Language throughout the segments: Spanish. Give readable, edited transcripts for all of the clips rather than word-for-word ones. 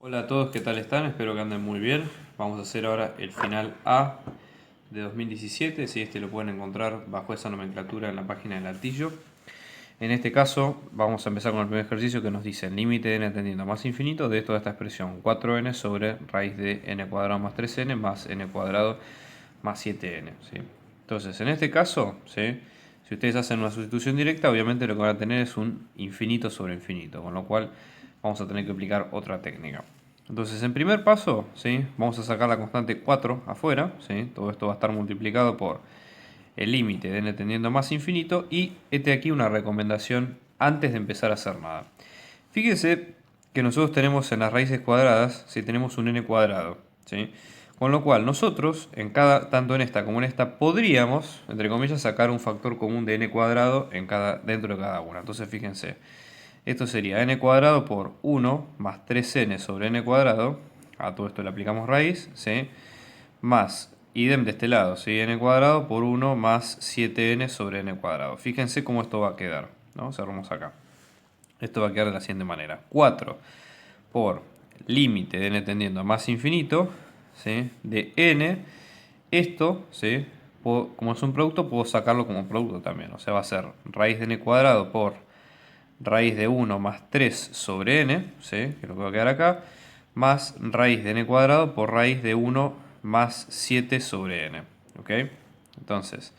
Hola a todos, ¿qué tal están? Espero que anden muy bien. Vamos a hacer ahora el final A de 2017. Si este lo pueden encontrar bajo esa nomenclatura en la página del Altillo. En este caso vamos a empezar con el primer ejercicio que nos dice el límite de n tendiendo a más infinito de toda esta expresión 4n sobre raíz de n cuadrado más 3n más n cuadrado más 7n. ¿Sí? Entonces en este caso, ¿sí? Si ustedes hacen una sustitución directa, obviamente lo que van a tener es un infinito sobre infinito, con lo cual vamos a tener que aplicar otra técnica. Entonces, en primer paso, ¿sí? Vamos a sacar la constante 4 afuera, ¿sí? Todo esto va a estar multiplicado por el límite de n tendiendo a más infinito y este aquí una recomendación antes de empezar a hacer nada. Fíjense que nosotros tenemos en las raíces cuadradas, si tenemos un n cuadrado, ¿sí? Con lo cual nosotros, tanto en esta como en esta, podríamos, entre comillas, sacar un factor común de n cuadrado dentro de cada una. Entonces fíjense, esto sería n cuadrado por 1 más 3n sobre n cuadrado. A todo esto le aplicamos raíz, ¿sí? Más, idem de este lado, ¿sí? N cuadrado por 1 más 7n sobre n cuadrado. Fíjense cómo esto va a quedar, ¿no? Cerramos acá. Esto va a quedar de la siguiente manera. 4 por límite de n tendiendo a más infinito, ¿sí? De n. Esto, ¿sí? Como es un producto, puedo sacarlo como producto también. O sea, va a ser raíz de n cuadrado por raíz de 1 más 3 sobre n, ¿sí? Que es lo que va a quedar acá, más raíz de n cuadrado por raíz de 1 más 7 sobre n. ¿Ok? Entonces,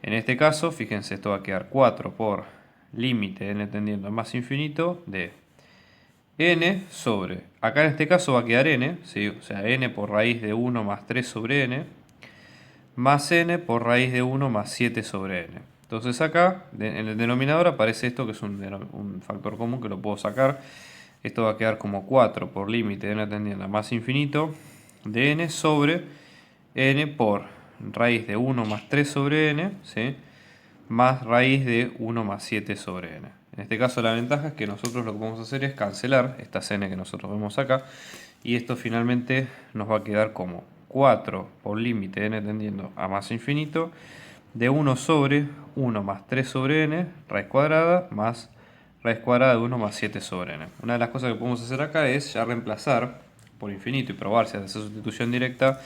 en este caso, fíjense, esto va a quedar 4 por límite de n tendiendo a más infinito de n sobre, acá en este caso va a quedar n, ¿sí? O sea, n por raíz de 1 más 3 sobre n, más n por raíz de 1 más 7 sobre n. Entonces acá, en el denominador aparece esto que es un factor común que lo puedo sacar. Esto va a quedar como 4 por límite de n tendiendo a más infinito de n sobre n por raíz de 1 más 3 sobre n, ¿sí? Más raíz de 1 más 7 sobre n. En este caso la ventaja es que nosotros lo que vamos a hacer es cancelar estas n que nosotros vemos acá y esto finalmente nos va a quedar como 4 por límite de n tendiendo a más infinito de 1 sobre 1 más 3 sobre n raíz cuadrada más raíz cuadrada de 1 más 7 sobre n. Una de las cosas que podemos hacer acá es ya reemplazar por infinito y probar si hace esa sustitución directa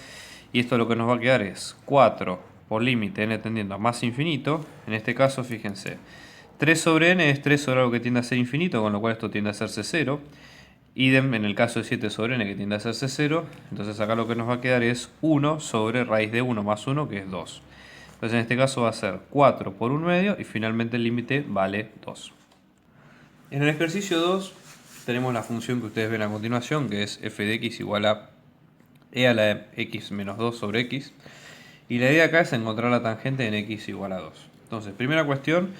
y esto lo que nos va a quedar es 4 por límite n tendiendo a más infinito. En este caso, fíjense, 3 sobre n es 3 sobre algo que tiende a ser infinito, con lo cual esto tiende a hacerse 0. Idem en el caso de 7 sobre n que tiende a hacerse 0. Entonces acá lo que nos va a quedar es 1 sobre raíz de 1 más 1 que es 2. Entonces en este caso va a ser 4 por 1 medio y finalmente el límite vale 2. En el ejercicio 2 tenemos la función que ustedes ven a continuación, que es f de x igual a e a la x menos 2 sobre x. Y la idea acá es encontrar la tangente en x igual a 2. Entonces, primera cuestión,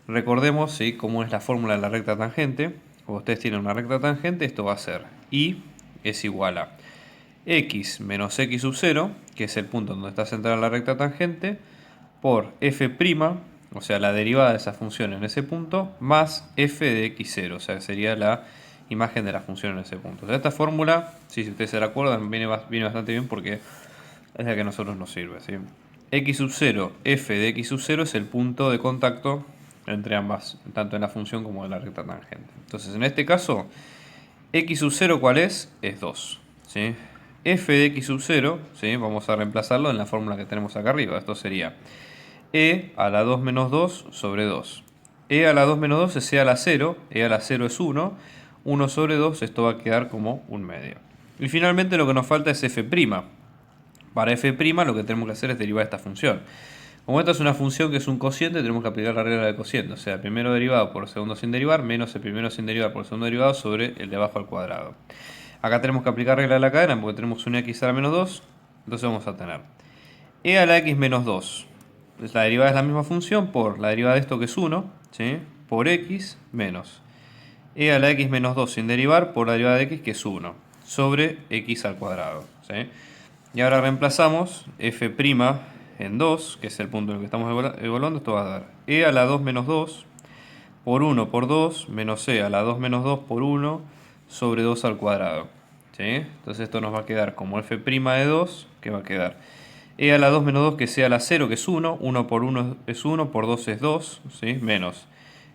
recordemos ¿sí? Cómo es la fórmula de la recta tangente. Cuando ustedes tienen una recta tangente, esto va a ser y es igual a x menos x sub 0, que es el punto donde está centrada la recta tangente, por f', o sea, la derivada de esa función en ese punto, más f de x0, o sea, sería la imagen de la función en ese punto. O sea, esta fórmula, si ustedes se la acuerdan, viene bastante bien porque es la que a nosotros nos sirve, ¿sí? X sub 0, f de x sub 0 es el punto de contacto entre ambas, tanto en la función como en la recta tangente. Entonces, en este caso, x sub 0, ¿cuál es? Es 2, ¿sí? F de x sub 0, ¿sí? Vamos a reemplazarlo en la fórmula que tenemos acá arriba. Esto sería e a la 2 menos 2 sobre 2. E a la 2 menos 2 es e a la 0, e a la 0 es 1, 1 sobre 2, esto va a quedar como un medio. Y finalmente lo que nos falta es f'. Para f' lo que tenemos que hacer es derivar esta función. Como esta es una función que es un cociente, tenemos que aplicar la regla del cociente. O sea, el primero derivado por el segundo sin derivar menos el primero sin derivar por el segundo derivado sobre el de abajo al cuadrado. Acá tenemos que aplicar regla de la cadena porque tenemos una x a la menos 2. Entonces vamos a tener e a la x menos 2. La derivada es la misma función por la derivada de esto que es 1, ¿sí? Por x menos e a la x menos 2 sin derivar por la derivada de x que es 1 sobre x al cuadrado, ¿sí? Y ahora reemplazamos f' en 2, que es el punto en el que estamos evaluando. Esto va a dar e a la 2 menos 2 por 1 por 2 menos e a la 2 menos 2 por 1 sobre 2 al cuadrado, ¿sí? Entonces esto nos va a quedar como f' de 2, que va a quedar e a la 2 menos 2 que sea la 0, que es 1, 1 por 1 es 1, por 2 es 2, ¿sí? Menos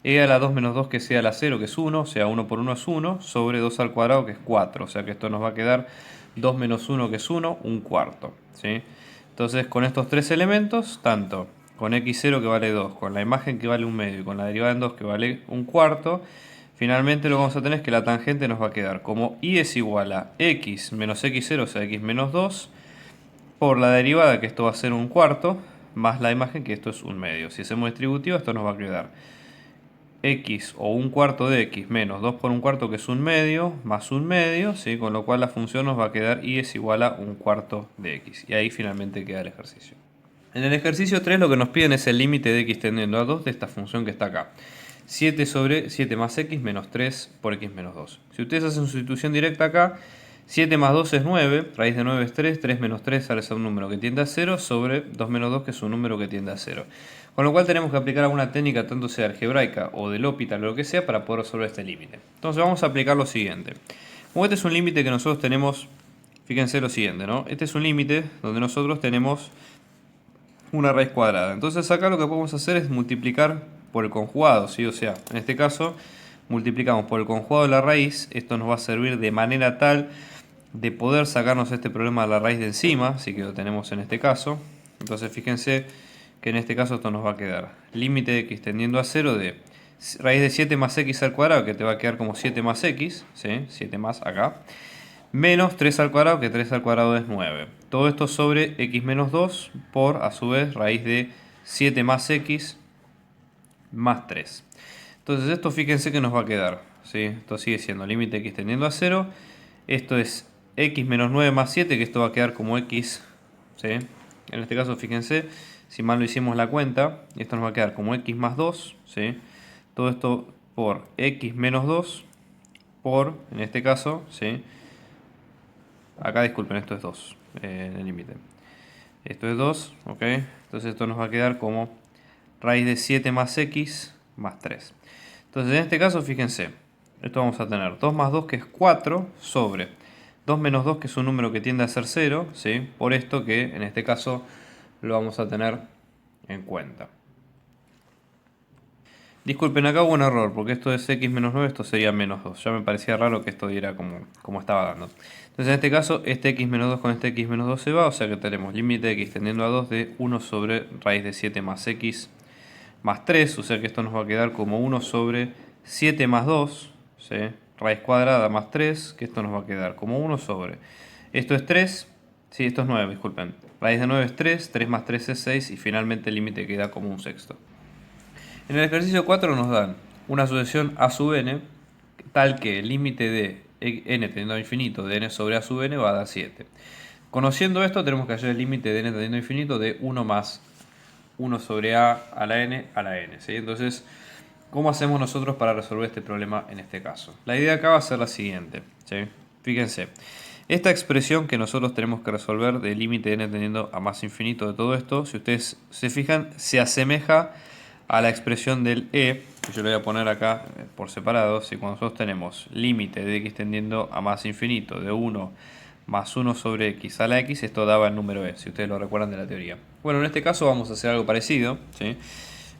e a la 2 menos 2 que sea a la 0, que es 1, o sea 1 por 1 es 1, sobre 2 al cuadrado, que es 4. O sea que esto nos va a quedar 2 menos 1, que es 1, un cuarto. ¿Sí? Entonces con estos tres elementos, tanto con x0 que vale 2, con la imagen que vale 1 medio y con la derivada en 2 que vale un cuarto, finalmente lo que vamos a tener es que la tangente nos va a quedar como y es igual a x menos x0, o sea x menos 2, por la derivada, que esto va a ser un cuarto, más la imagen, que esto es un medio. Si hacemos distributiva, esto nos va a quedar x o un cuarto de x menos 2 por un cuarto, que es un medio, más un medio, ¿sí? Con lo cual la función nos va a quedar y es igual a un cuarto de x. Y ahí finalmente queda el ejercicio. En el ejercicio 3 lo que nos piden es el límite de x tendiendo a 2 de esta función que está acá. 7 sobre 7 más x menos 3 por x menos 2. Si ustedes hacen sustitución directa acá, 7 más 2 es 9, raíz de 9 es 3, 3 menos 3 sale a ser un número que tiende a 0, sobre 2 menos 2 que es un número que tiende a 0. Con lo cual tenemos que aplicar alguna técnica, tanto sea algebraica o del L'Hopital o lo que sea, para poder resolver este límite. Entonces vamos a aplicar lo siguiente. Como este es un límite que nosotros tenemos, fíjense lo siguiente, ¿no? Este es un límite donde nosotros tenemos una raíz cuadrada. Entonces acá lo que podemos hacer es multiplicar por el conjugado, ¿sí? O sea, en este caso multiplicamos por el conjugado de la raíz. Esto nos va a servir de manera tal de poder sacarnos este problema de la raíz de encima, así que lo tenemos en este caso. Entonces fíjense que en este caso esto nos va a quedar límite de x tendiendo a 0 de raíz de 7 más x al cuadrado, que te va a quedar como 7 más x, ¿sí? 7 más acá, menos 3 al cuadrado, que 3 al cuadrado es 9. Todo esto sobre x menos 2 por, a su vez, raíz de 7 más x más 3. Entonces esto fíjense que nos va a quedar, ¿sí? Esto sigue siendo límite x tendiendo a 0. Esto es x menos 9 más 7, que esto va a quedar como x, ¿sí? En este caso fíjense, si mal lo hicimos la cuenta, esto nos va a quedar como x más 2, ¿sí? Todo esto por x menos 2 por, en este caso, ¿sí? Acá disculpen, esto es 2 en el límite. Esto es 2, ¿ok? Entonces esto nos va a quedar como raíz de 7 más x más 3. Entonces en este caso, fíjense, esto vamos a tener 2 más 2, que es 4, sobre 2 menos 2, que es un número que tiende a ser 0, ¿sí? Por esto que en este caso lo vamos a tener en cuenta. Disculpen, acá hubo un error, porque esto es x menos 9, esto sería menos 2. Ya me parecía raro que esto diera como estaba dando. Entonces en este caso, este x menos 2 con este x menos 2 se va, o sea que tenemos límite de x tendiendo a 2 de 1 sobre raíz de 7 más x más 3, o sea que esto nos va a quedar como 1 sobre 7 más 2, ¿sí? Raíz cuadrada más 3, que esto nos va a quedar como 1 sobre... Esto es 3, sí, esto es 9, disculpen. Raíz de 9 es 3, 3 más 3 es 6 y finalmente el límite queda como un sexto. En el ejercicio 4 nos dan una sucesión a sub n, tal que el límite de n tendiendo a infinito de n sobre a sub n va a dar 7. Conociendo esto, tenemos que hallar el límite de n tendiendo a infinito de 1 más 1 sobre a la n a la n, ¿sí? Entonces, ¿cómo hacemos nosotros para resolver este problema en este caso? La idea acá va a ser la siguiente, ¿sí? Fíjense, esta expresión que nosotros tenemos que resolver del límite de n tendiendo a más infinito de todo esto, si ustedes se fijan, se asemeja a la expresión del e, que yo le voy a poner acá por separado. Si cuando nosotros tenemos límite de x tendiendo a más infinito de 1 más 1 sobre x a la x, esto daba el número e, si ustedes lo recuerdan de la teoría. Bueno, en este caso vamos a hacer algo parecido, ¿sí?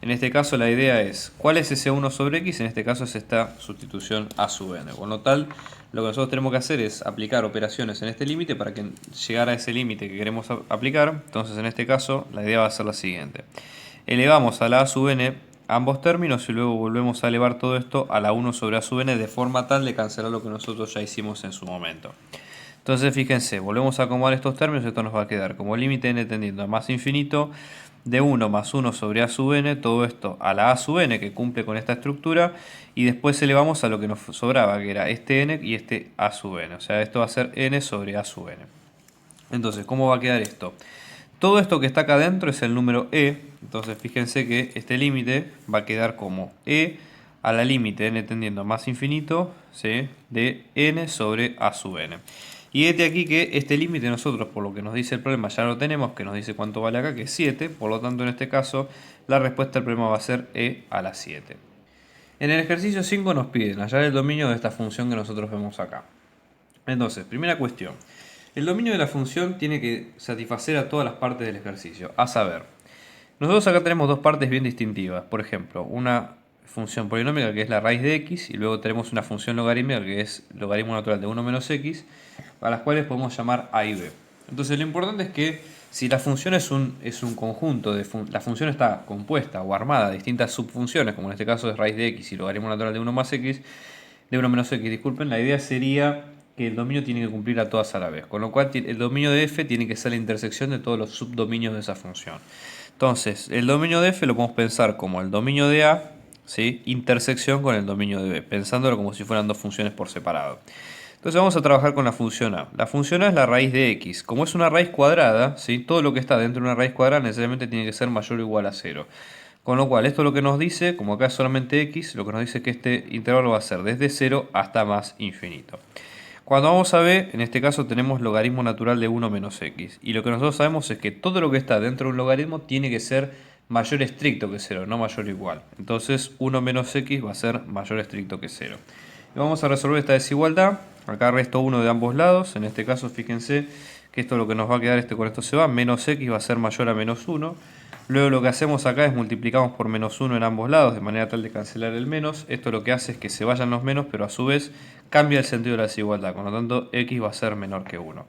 En este caso la idea es, ¿cuál es ese 1 sobre x? En este caso es esta sustitución a sub n. Con lo tal, lo que nosotros tenemos que hacer es aplicar operaciones en este límite para que llegar a ese límite que queremos aplicar. Entonces en este caso la idea va a ser la siguiente. Elevamos a la a sub n ambos términos y luego volvemos a elevar todo esto a la 1 sobre a sub n de forma tal de cancelar lo que nosotros ya hicimos en su momento. Entonces fíjense, volvemos a acomodar estos términos, esto nos va a quedar como límite n tendiendo a más infinito de 1 más 1 sobre a sub n, todo esto a la a sub n que cumple con esta estructura, y después elevamos a lo que nos sobraba, que era este n y este a sub n, o sea, esto va a ser n sobre a sub n. Entonces, ¿cómo va a quedar esto? Todo esto que está acá adentro es el número e, entonces fíjense que este límite va a quedar como e a la límite n tendiendo a más infinito, ¿sí? De n sobre a sub n. Y este aquí que este límite nosotros, por lo que nos dice el problema, ya lo tenemos, que nos dice cuánto vale acá, que es 7, por lo tanto en este caso la respuesta al problema va a ser e a la 7. En el ejercicio 5 nos piden hallar el dominio de esta función que nosotros vemos acá. Entonces, primera cuestión. El dominio de la función tiene que satisfacer a todas las partes del ejercicio. A saber, nosotros acá tenemos dos partes bien distintivas. Por ejemplo, una función polinómica que es la raíz de x, y luego tenemos una función logarítmica que es logaritmo natural de 1 menos x, a las cuales podemos llamar a y b. Entonces lo importante es que si la función es un conjunto, la función está compuesta o armada de distintas subfunciones, como en este caso es raíz de x y logaritmo natural de 1 más x, de 1 menos x, disculpen, la idea sería que el dominio tiene que cumplir a todas a la vez, con lo cual el dominio de f tiene que ser la intersección de todos los subdominios de esa función. Entonces, el dominio de f lo podemos pensar como el dominio de a, ¿sí?, intersección con el dominio de b, pensándolo como si fueran dos funciones por separado. Entonces vamos a trabajar con la función a. La función a es la raíz de x. Como es una raíz cuadrada, ¿sí?, todo lo que está dentro de una raíz cuadrada necesariamente tiene que ser mayor o igual a 0. Con lo cual, esto lo que nos dice, como acá es solamente x, lo que nos dice es que este intervalo va a ser desde 0 hasta más infinito. Cuando vamos a b, en este caso tenemos logaritmo natural de 1 menos x. Y lo que nosotros sabemos es que todo lo que está dentro de un logaritmo tiene que ser mayor estricto que 0, no mayor o igual. Entonces 1 menos x va a ser mayor estricto que 0. Y vamos a resolver esta desigualdad. Acá resto 1 de ambos lados. En este caso fíjense que esto lo que nos va a quedar, con esto se va. Menos x va a ser mayor a menos 1. Luego lo que hacemos acá es multiplicamos por menos 1 en ambos lados, de manera tal de cancelar el menos. Esto lo que hace es que se vayan los menos, pero a su vez cambia el sentido de la desigualdad. Por lo tanto, x va a ser menor que 1.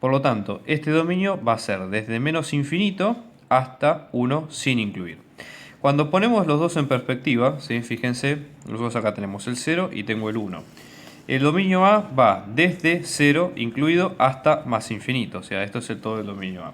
Por lo tanto, este dominio va a ser desde menos infinito hasta 1 sin incluir. Cuando ponemos los dos en perspectiva, ¿sí?, fíjense, nosotros acá tenemos el 0 y tengo el 1. El dominio A va desde 0 incluido hasta más infinito, o sea, esto es todo el dominio A.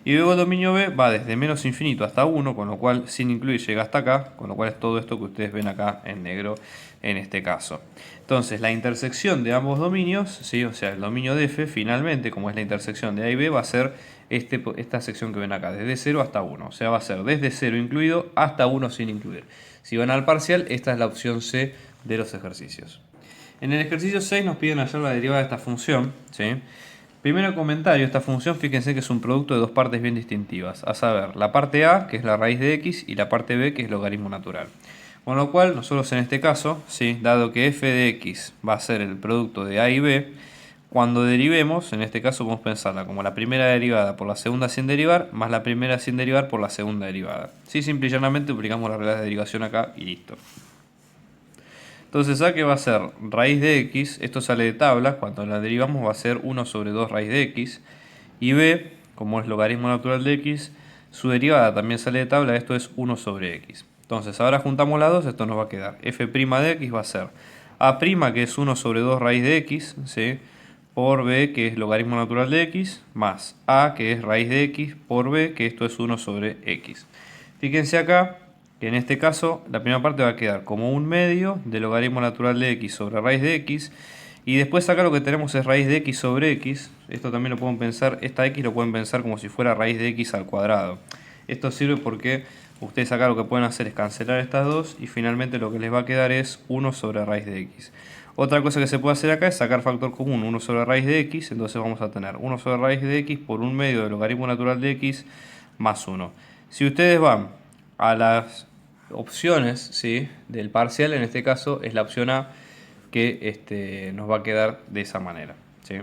Y luego el dominio B va desde menos infinito hasta 1, con lo cual sin incluir llega hasta acá, con lo cual es todo esto que ustedes ven acá en negro en este caso. Entonces la intersección de ambos dominios, ¿sí?, o sea, el dominio de f finalmente, como es la intersección de A y B, va a ser esta sección que ven acá, desde 0 hasta 1. O sea, va a ser desde 0 incluido hasta 1 sin incluir. Si van al parcial, esta es la opción C de los ejercicios. En el ejercicio 6 nos piden hallar la derivada de esta función, ¿sí? Primero comentario, esta función fíjense que es un producto de dos partes bien distintivas, a saber, la parte a, que es la raíz de x, y la parte b, que es logaritmo natural. Con lo cual, nosotros en este caso, ¿sí?, dado que f de x va a ser el producto de a y b, cuando derivemos, en este caso podemos pensarla como la primera derivada por la segunda sin derivar, más la primera sin derivar por la segunda derivada. Sí, simple y llanamente aplicamos las reglas de derivación acá y listo. Entonces a que va a ser raíz de x, esto sale de tabla, cuando la derivamos va a ser 1 sobre 2 raíz de x, y b, como es logaritmo natural de x, su derivada también sale de tabla, esto es 1 sobre x. Entonces ahora juntamos las dos, esto nos va a quedar f' de x va a ser a', que es 1 sobre 2 raíz de x, ¿sí?, por b, que es logaritmo natural de x, más a, que es raíz de x, por b, que esto es 1 sobre x. Fíjense acá que en este caso la primera parte va a quedar como un medio de logaritmo natural de x sobre raíz de x, y después acá lo que tenemos es raíz de x sobre x. Esto también lo pueden pensar, esta x lo pueden pensar como si fuera raíz de x al cuadrado. Esto sirve porque ustedes acá lo que pueden hacer es cancelar estas dos y finalmente lo que les va a quedar es 1 sobre raíz de x. Otra cosa que se puede hacer acá es sacar factor común, 1 sobre raíz de x, entonces vamos a tener 1 sobre raíz de x por un medio de logaritmo natural de x más 1. Si ustedes van a las opciones, ¿sí?, del parcial, en este caso es la opción A, que nos va a quedar de esa manera, ¿sí?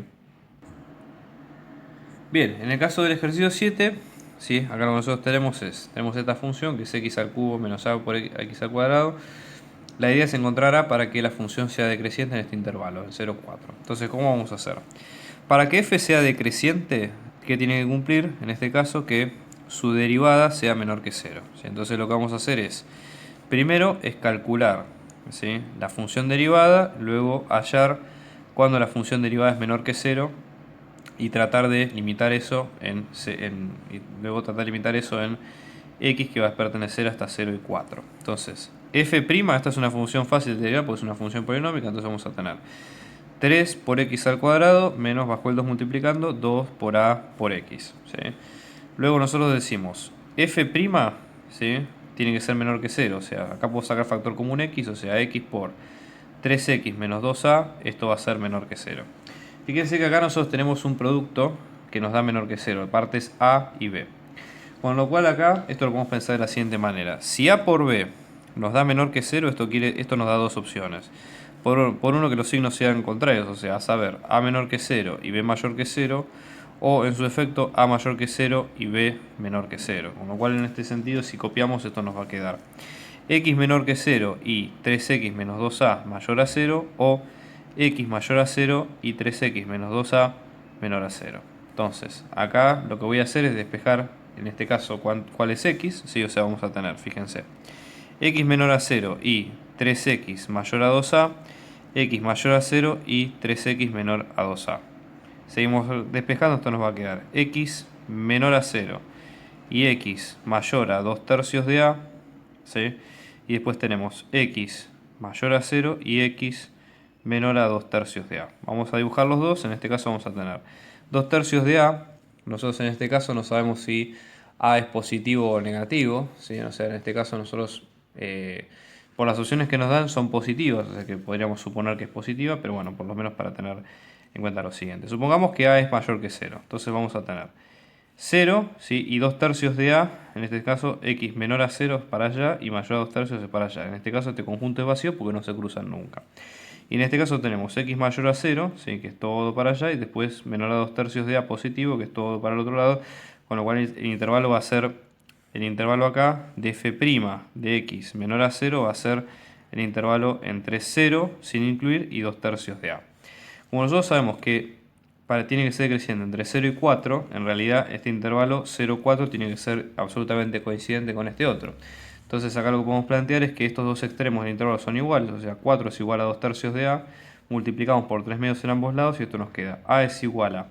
Bien, en el caso del ejercicio 7, ¿sí?, acá lo que nosotros tenemos esta función que es x al cubo menos a por x al cuadrado. La idea es encontrar a para que la función sea decreciente en este intervalo, en 0, 4. Entonces, ¿cómo vamos a hacer? Para que f sea decreciente, ¿qué tiene que cumplir? En este caso, que su derivada sea menor que 0. ¿Sí? Entonces lo que vamos a hacer es, primero es calcular, ¿sí?, la función derivada, luego hallar cuando la función derivada es menor que 0 y tratar de limitar eso luego tratar de limitar eso en x, que va a pertenecer hasta 0 y 4. Entonces, f', esta es una función fácil de derivar porque es una función polinómica, entonces vamos a tener 3 por x al cuadrado menos, bajo el 2 multiplicando, 2 por a por x. ¿Sí? Luego nosotros decimos f', ¿sí?, tiene que ser menor que 0, o sea, acá puedo sacar factor común x, o sea, x por 3x menos 2a, esto va a ser menor que 0. Fíjense que acá nosotros tenemos un producto que nos da menor que 0, partes a y b. Con lo cual acá, esto lo podemos pensar de la siguiente manera. Si a por b nos da menor que 0, esto nos da dos opciones. Por uno, que los signos sean contrarios, o sea, a saber, a menor que 0 y b mayor que 0, o en su efecto a mayor que 0 y b menor que 0. Con lo cual en este sentido, si copiamos, esto nos va a quedar. x menor que 0 y 3x menos 2a mayor a 0, o x mayor a 0 y 3x menos 2a menor a 0. Entonces, acá lo que voy a hacer es despejar, en este caso, cuál es x, ¿sí? O sea, vamos a tener, fíjense, x menor a 0 y 3x mayor a 2a, x mayor a 0 y 3x menor a 2a. Seguimos despejando, esto nos va a quedar x menor a 0 y x mayor a 2 tercios de a, ¿sí? Y después tenemos x mayor a 0 y x menor a 2 tercios de a. Vamos a dibujar los dos, en este caso vamos a tener 2 tercios de a. Nosotros en este caso no sabemos si a es positivo o negativo, ¿sí? O sea, en este caso nosotros, por las opciones que nos dan, son positivas, o sea que podríamos suponer que es positiva, pero bueno, por lo menos para tener en cuenta lo siguiente. Supongamos que a es mayor que 0, entonces vamos a tener 0, ¿sí? Y 2 tercios de a, en este caso x menor a 0 es para allá y mayor a 2 tercios es para allá. En este caso este conjunto es vacío porque no se cruzan nunca. Y en este caso tenemos x mayor a 0, ¿sí? Que es todo para allá, y después menor a 2 tercios de a positivo, que es todo para el otro lado, con lo cual el intervalo va a ser, el intervalo acá de f' de x menor a 0 va a ser el intervalo entre 0 sin incluir y 2 tercios de a. Como nosotros sabemos que tiene que ser creciendo entre 0 y 4, en realidad este intervalo 0,4 tiene que ser absolutamente coincidente con este otro. Entonces acá lo que podemos plantear es que estos dos extremos del intervalo son iguales, o sea 4 es igual a 2 tercios de a, multiplicamos por 3 medios en ambos lados y esto nos queda a es igual a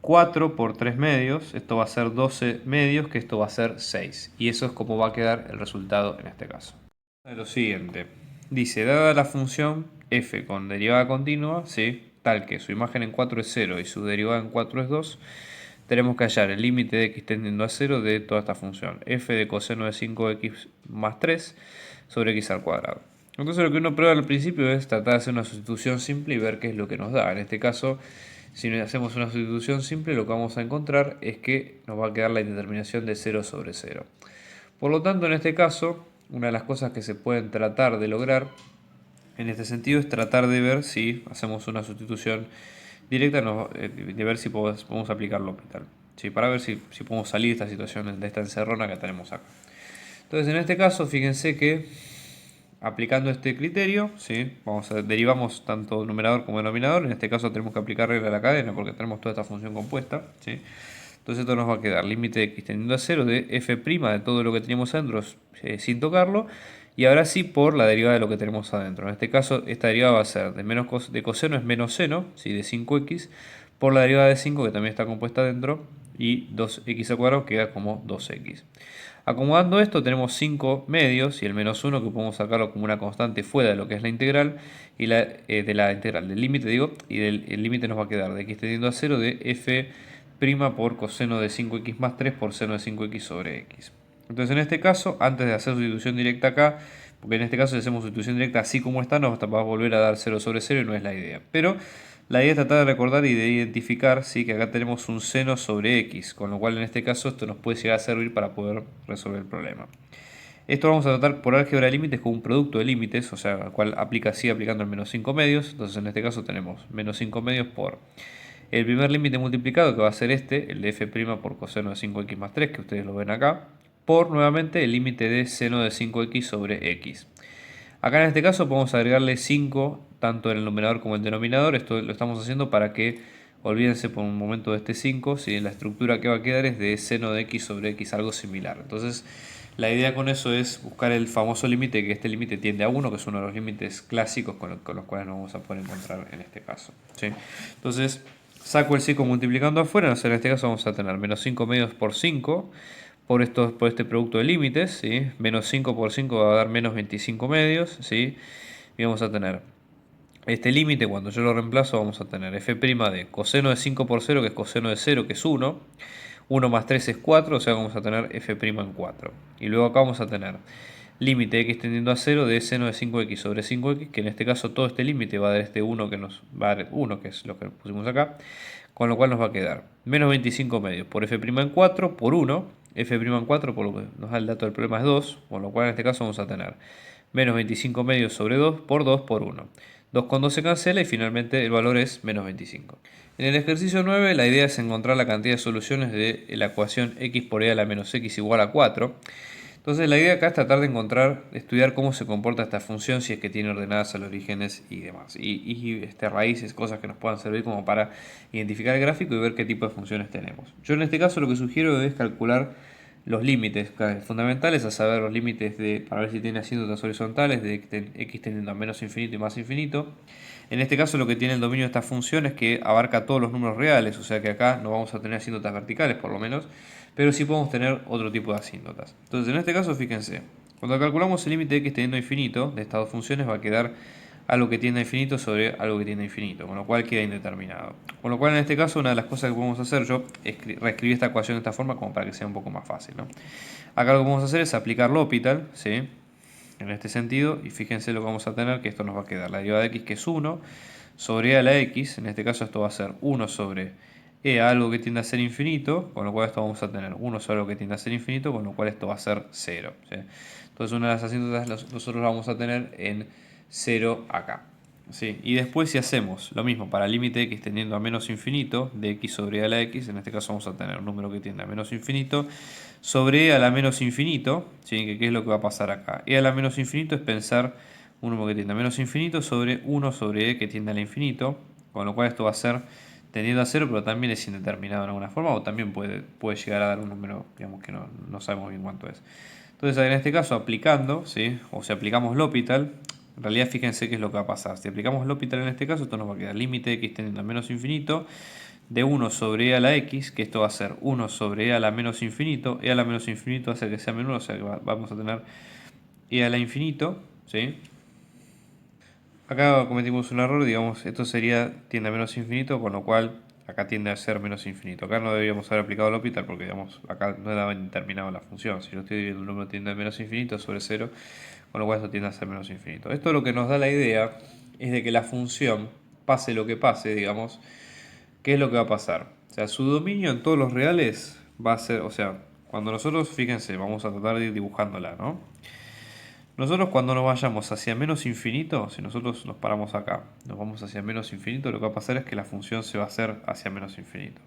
4 por 3 medios, esto va a ser 12 medios, que esto va a ser 6. Y eso es como va a quedar el resultado en este caso. Lo siguiente, dice, dada la función f con derivada continua, ¿sí? Tal que su imagen en 4 es 0 y su derivada en 4 es 2, tenemos que hallar el límite de x tendiendo a 0 de toda esta función, f de coseno de 5x más 3 sobre x al cuadrado. Entonces lo que uno prueba al principio es tratar de hacer una sustitución simple y ver qué es lo que nos da. En este caso, si hacemos una sustitución simple, lo que vamos a encontrar es que nos va a quedar la indeterminación de 0 sobre 0. Por lo tanto, en este caso, una de las cosas que se pueden tratar de lograr en este sentido es tratar de ver si hacemos una sustitución directa, de ver si podemos aplicar L'Hopital, ¿sí? Para ver si podemos salir de esta situación, de esta encerrona que tenemos acá. Entonces, en este caso, fíjense que aplicando este criterio, ¿sí? Derivamos tanto numerador como denominador. En este caso tenemos que aplicar regla de la cadena porque tenemos toda esta función compuesta, ¿sí? Entonces esto nos va a quedar límite de x tendiendo a 0 de f' de todo lo que teníamos adentro sin tocarlo. Y ahora sí por la derivada de lo que tenemos adentro. En este caso esta derivada va a ser de coseno es menos seno, ¿sí? De 5x, por la derivada de 5 que también está compuesta adentro. Y 2x al cuadrado queda como 2x. Acomodando esto tenemos 5 medios y el menos 1 que podemos sacarlo como una constante fuera de lo que es la integral. Y de la integral del límite digo, y el límite nos va a quedar de x tendiendo a 0 de f' por coseno de 5x más 3 por seno de 5x sobre x. Entonces en este caso, antes de hacer sustitución directa acá, porque en este caso si hacemos sustitución directa así como está, nos va a volver a dar 0 sobre 0 y no es la idea. Pero la idea es tratar de recordar y de identificar, ¿sí? Que acá tenemos un seno sobre x, con lo cual en este caso esto nos puede llegar a servir para poder resolver el problema. Esto vamos a tratar por álgebra de límites con un producto de límites, o sea, al cual sigue aplicando el menos 5 medios. Entonces en este caso tenemos menos 5 medios por el primer límite multiplicado, que va a ser este, el de f' por coseno de 5x más 3, que ustedes lo ven acá, por nuevamente el límite de seno de 5x sobre x. Acá en este caso podemos agregarle 5 tanto en el numerador como en el denominador. Esto lo estamos haciendo para que, olvídense por un momento de este 5, si la estructura que va a quedar es de seno de x sobre x, algo similar. Entonces la idea con eso es buscar el famoso límite, que este límite tiende a 1, que es uno de los límites clásicos con los cuales nos vamos a poder encontrar en este caso, ¿sí? Entonces saco el 5 multiplicando afuera, en este caso vamos a tener menos 5 medios por 5 por este producto de límites, ¿sí? Menos 5 por 5 va a dar menos 25 medios, ¿sí? Y vamos a tener este límite, cuando yo lo reemplazo, vamos a tener f' de coseno de 5 por 0, que es coseno de 0, que es 1. 1 más 3 es 4, o sea vamos a tener f' en 4. Y luego acá vamos a tener límite x tendiendo a 0 de seno de 5x sobre 5x, que en este caso todo este límite va a dar este 1 que nos va a dar 1, que es lo que pusimos acá, con lo cual nos va a quedar menos 25 medios por f' en 4 por 1, f' en 4 por lo que nos da el dato del problema es 2, con lo cual en este caso vamos a tener menos 25 medios sobre 2 por 1. 2 con 2 se cancela y finalmente el valor es menos 25. En el ejercicio 9 la idea es encontrar la cantidad de soluciones de la ecuación x por e a la menos x igual a 4. Entonces la idea acá es tratar de estudiar cómo se comporta esta función, si es que tiene ordenadas a los orígenes y demás. Y raíces, cosas que nos puedan servir como para identificar el gráfico y ver qué tipo de funciones tenemos. Yo en este caso lo que sugiero es calcular los límites fundamentales, a saber los límites para ver si tiene asíntotas horizontales de x tendiendo a menos infinito y más infinito. En este caso lo que tiene el dominio de esta función es que abarca todos los números reales, o sea que acá no vamos a tener asíntotas verticales por lo menos, pero sí podemos tener otro tipo de asíntotas. Entonces en este caso fíjense, cuando calculamos el límite de x teniendo a infinito de estas dos funciones va a quedar algo que tiende a infinito sobre algo que tiende a infinito, con lo cual queda indeterminado. Con lo cual en este caso una de las cosas que podemos hacer, yo reescribí esta ecuación de esta forma como para que sea un poco más fácil, ¿no? Acá lo que vamos a hacer es aplicar L'Hopital, ¿sí? En este sentido, y fíjense lo que vamos a tener, que esto nos va a quedar la derivada de x, que es 1, sobre e a la x, en este caso esto va a ser 1 sobre e a algo que tiende a ser infinito, con lo cual esto vamos a tener 1 sobre algo que tiende a ser infinito, con lo cual esto va a ser 0, ¿sí? Entonces una de las asíntotas nosotros la vamos a tener en 0 acá, ¿sí? Y después si hacemos lo mismo para el límite de x tendiendo a menos infinito, de x sobre e a la x, en este caso vamos a tener un número que tiende a menos infinito, sobre e a la menos infinito, ¿sí? ¿Qué es lo que va a pasar acá? E a la menos infinito es pensar un número que tiende a menos infinito sobre 1 sobre e que tiende al infinito, con lo cual esto va a ser tendiendo a 0, pero también es indeterminado en alguna forma, o también puede llegar a dar un número, digamos que no sabemos bien cuánto es. Entonces en este caso aplicando, ¿sí? O si aplicamos L'Hopital, en realidad fíjense qué es lo que va a pasar. Si aplicamos L'Hopital en este caso, esto nos va a quedar límite de x tendiendo a menos infinito de 1 sobre e a la x, que esto va a ser 1 sobre e a la menos infinito. E a la menos infinito hace que sea menor, o sea que vamos a tener e a la infinito, ¿sí? Acá cometimos un error, digamos, esto sería tiende a menos infinito, con lo cual acá tiende a ser menos infinito. Acá no deberíamos haber aplicado el L'Hopital porque, digamos, acá no daba determinado la función. Si yo estoy dividiendo un número tiende a menos infinito sobre 0, con lo cual esto tiende a ser menos infinito. Esto lo que nos da la idea es de que la función, pase lo que pase, digamos, ¿qué es lo que va a pasar? O sea, su dominio en todos los reales va a ser, o sea, cuando nosotros, fíjense, vamos a tratar de ir dibujándola, ¿no? Nosotros cuando nos vayamos hacia menos infinito, si nosotros nos paramos acá, nos vamos hacia menos infinito, lo que va a pasar es que la función se va a hacer hacia menos infinito.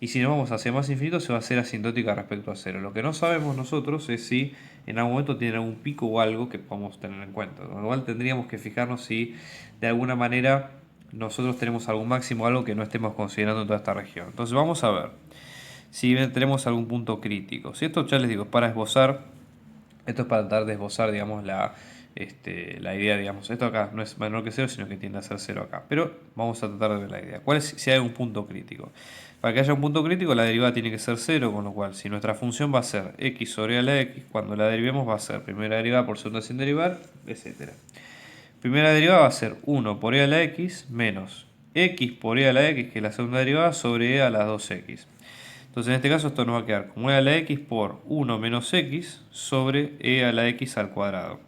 Y si nos vamos hacia más infinito, se va a hacer asintótica respecto a cero. Lo que no sabemos nosotros es si en algún momento tiene algún pico o algo que podamos tener en cuenta. Con lo cual tendríamos que fijarnos si de alguna manera nosotros tenemos algún máximo o algo que no estemos considerando en toda esta región. Entonces vamos a ver si tenemos algún punto crítico. Si esto ya les digo, para esbozar, esto es para tratar de esbozar, digamos, la idea, digamos, esto acá no es menor que 0, sino que tiende a ser 0 acá. Pero vamos a tratar de ver la idea. ¿Cuál es si hay un punto crítico? Para que haya un punto crítico, la derivada tiene que ser 0, con lo cual, si nuestra función va a ser x sobre a la x, cuando la derivemos va a ser primera derivada por segunda sin derivar, etc. Primera derivada va a ser 1 por e a la x menos x por e a la x, que es la segunda derivada, sobre e a las 2x. Entonces en este caso esto nos va a quedar como e a la x por 1 menos x sobre e a la x al cuadrado.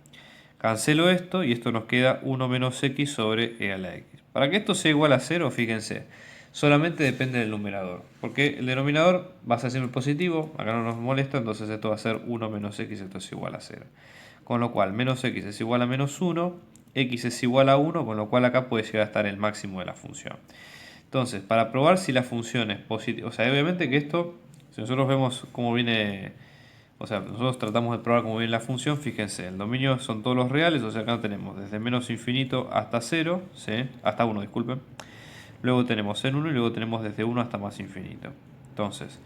Cancelo esto y esto nos queda 1 menos x sobre e a la x. Para que esto sea igual a 0, fíjense, solamente depende del numerador. Porque el denominador va a ser siempre positivo, acá no nos molesta, entonces esto va a ser 1 menos x, esto es igual a 0. Con lo cual menos x es igual a menos 1, x es igual a 1, con lo cual acá puede llegar a estar el máximo de la función. Entonces, para probar si la función es positiva, o sea, obviamente que esto, si nosotros vemos cómo viene, o sea, nosotros tratamos de probar cómo viene la función, fíjense, el dominio son todos los reales, o sea, acá tenemos desde menos infinito hasta 0, ¿sí? Hasta 1, disculpen. Luego tenemos en 1 y luego tenemos desde 1 hasta más infinito. Entonces,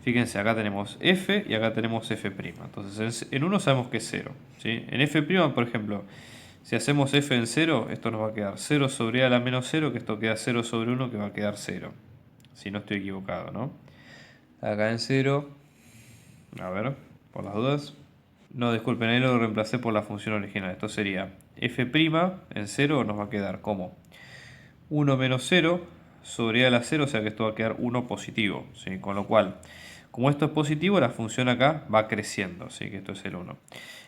fíjense, acá tenemos f y acá tenemos f'. Entonces, en 1 sabemos que es 0, ¿sí? En f', por ejemplo, si hacemos f en 0, esto nos va a quedar 0 sobre a la menos 0, que esto queda 0 sobre 1, que va a quedar 0. Si no estoy equivocado, ¿no? Acá en 0, a ver, por las dudas. No, disculpen, ahí lo reemplacé por la función original. Esto sería f' en 0 nos va a quedar como 1 menos 0 sobre a la 0, o sea que esto va a quedar 1 positivo, ¿sí? Con lo cual, como esto es positivo, la función acá va creciendo, ¿sí? Que esto es el 1.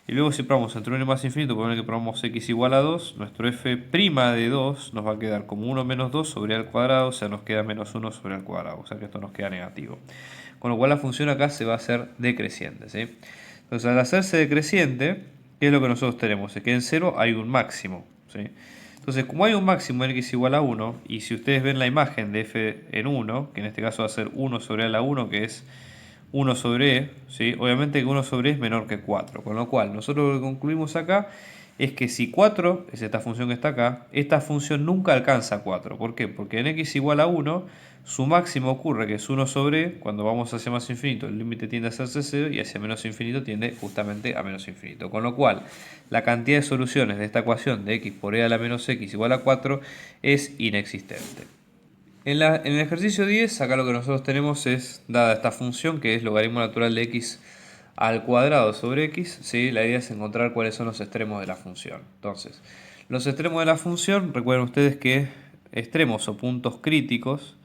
Y luego si probamos entre 1 y más infinito, por ejemplo que probamos x igual a 2, nuestro f' de 2 nos va a quedar como 1 menos 2 sobre a al cuadrado, o sea nos queda menos 1 sobre al cuadrado, o sea que esto nos queda negativo. Con lo cual la función acá se va a hacer decreciente, ¿sí? Entonces al hacerse decreciente, ¿qué es lo que nosotros tenemos? Es que en 0 hay un máximo, ¿sí? Entonces, como hay un máximo en x igual a 1, y si ustedes ven la imagen de f en 1, que en este caso va a ser 1 sobre a la 1, que es 1 sobre e, ¿sí? Obviamente que 1 sobre e es menor que 4, con lo cual nosotros lo que concluimos acá es que si 4 es esta función que está acá, esta función nunca alcanza 4. ¿Por qué? Porque en x igual a 1, su máximo ocurre que es 1 sobre e, cuando vamos hacia más infinito el límite tiende a hacerse 0 y hacia menos infinito tiende justamente a menos infinito. Con lo cual la cantidad de soluciones de esta ecuación de x por e a la menos x igual a 4 es inexistente. En el ejercicio 10, acá lo que nosotros tenemos es, dada esta función que es logaritmo natural de x al cuadrado sobre x, ¿sí? La idea es encontrar cuáles son los extremos de la función. Entonces, los extremos de la función, recuerden ustedes que extremos o puntos críticos,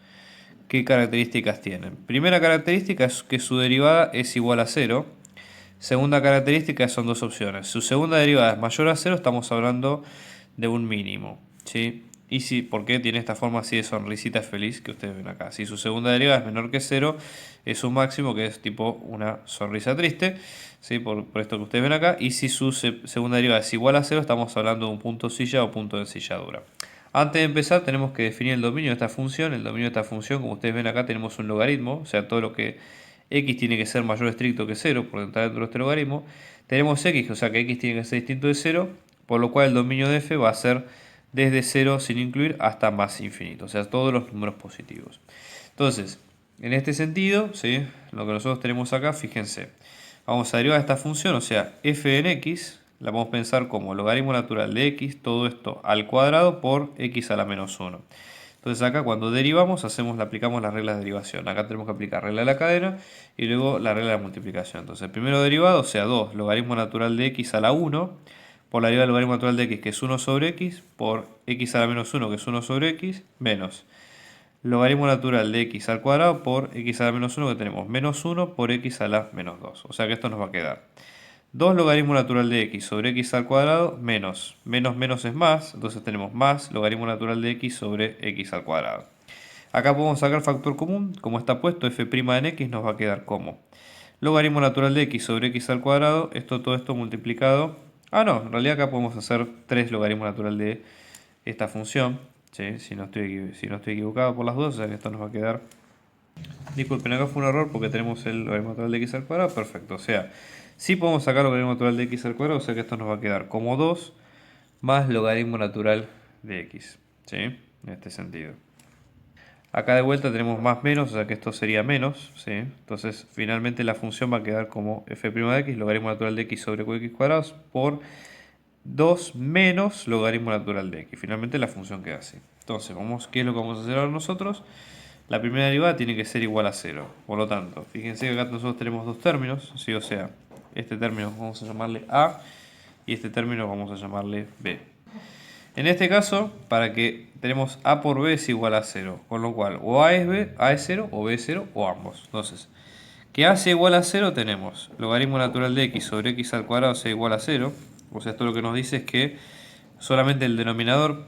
¿qué características tienen? Primera característica es que su derivada es igual a 0. Segunda característica son dos opciones. Su segunda derivada es mayor a 0, estamos hablando de un mínimo, ¿sí? Y si, ¿por qué tiene esta forma así de sonrisita feliz que ustedes ven acá? Si su segunda derivada es menor que 0, es un máximo que es tipo una sonrisa triste, ¿sí? Por esto que ustedes ven acá. Y si su segunda derivada es igual a 0, estamos hablando de un punto silla o punto de ensilladura. Antes de empezar tenemos que definir el dominio de esta función. El dominio de esta función, como ustedes ven acá, tenemos un logaritmo, o sea, todo lo que x tiene que ser mayor o estricto que 0 por entrar dentro de este logaritmo. Tenemos x, o sea que x tiene que ser distinto de 0, por lo cual el dominio de f va a ser desde 0 sin incluir hasta más infinito, o sea, todos los números positivos. Entonces, en este sentido, ¿sí? Lo que nosotros tenemos acá, fíjense, vamos a derivar esta función, o sea, f en x, la podemos pensar como logaritmo natural de x, todo esto al cuadrado por x a la menos 1. Entonces acá cuando derivamos aplicamos las reglas de derivación. Acá tenemos que aplicar regla de la cadena y luego la regla de la multiplicación. Entonces el primero derivado, o sea 2 logaritmo natural de x a la 1 por la derivada del logaritmo natural de x que es 1 sobre x por x a la menos 1 que es 1 sobre x menos logaritmo natural de x al cuadrado por x a la menos 1 que tenemos menos 1 por x a la menos 2. O sea que esto nos va a quedar 2 logaritmo natural de x sobre x al cuadrado menos menos es más, entonces tenemos más logaritmo natural de x sobre x al cuadrado. Acá podemos sacar factor común, como está puesto f' en x nos va a quedar como logaritmo natural de x sobre x al cuadrado, todo esto multiplicado. No, en realidad acá podemos hacer 3 logaritmo natural de esta función, ¿sí? Si no estoy equivocado por las dudas, o sea que esto nos va a quedar. Disculpen, acá fue un error porque tenemos el logaritmo natural de x al cuadrado, perfecto, o sea, sí podemos sacar logaritmo natural de x al cuadrado, o sea que esto nos va a quedar como 2 más logaritmo natural de x, ¿sí? En este sentido. Acá de vuelta tenemos más menos, o sea que esto sería menos, ¿sí? Entonces finalmente la función va a quedar como f' de x, logaritmo natural de x sobre x cuadrados por 2 menos logaritmo natural de x. Finalmente la función queda así. Entonces, ¿qué es lo que vamos a hacer ahora nosotros? La primera derivada tiene que ser igual a 0. Por lo tanto, fíjense que acá nosotros tenemos dos términos, ¿sí? O sea, este término vamos a llamarle A y este término vamos a llamarle B. En este caso, para que tenemos A por B es igual a 0, con lo cual o A es B, A es 0 o B es 0 o ambos. Entonces, que A sea igual a 0 tenemos logaritmo natural de x sobre x al cuadrado sea igual a 0. O sea, esto lo que nos dice es que solamente el numerador,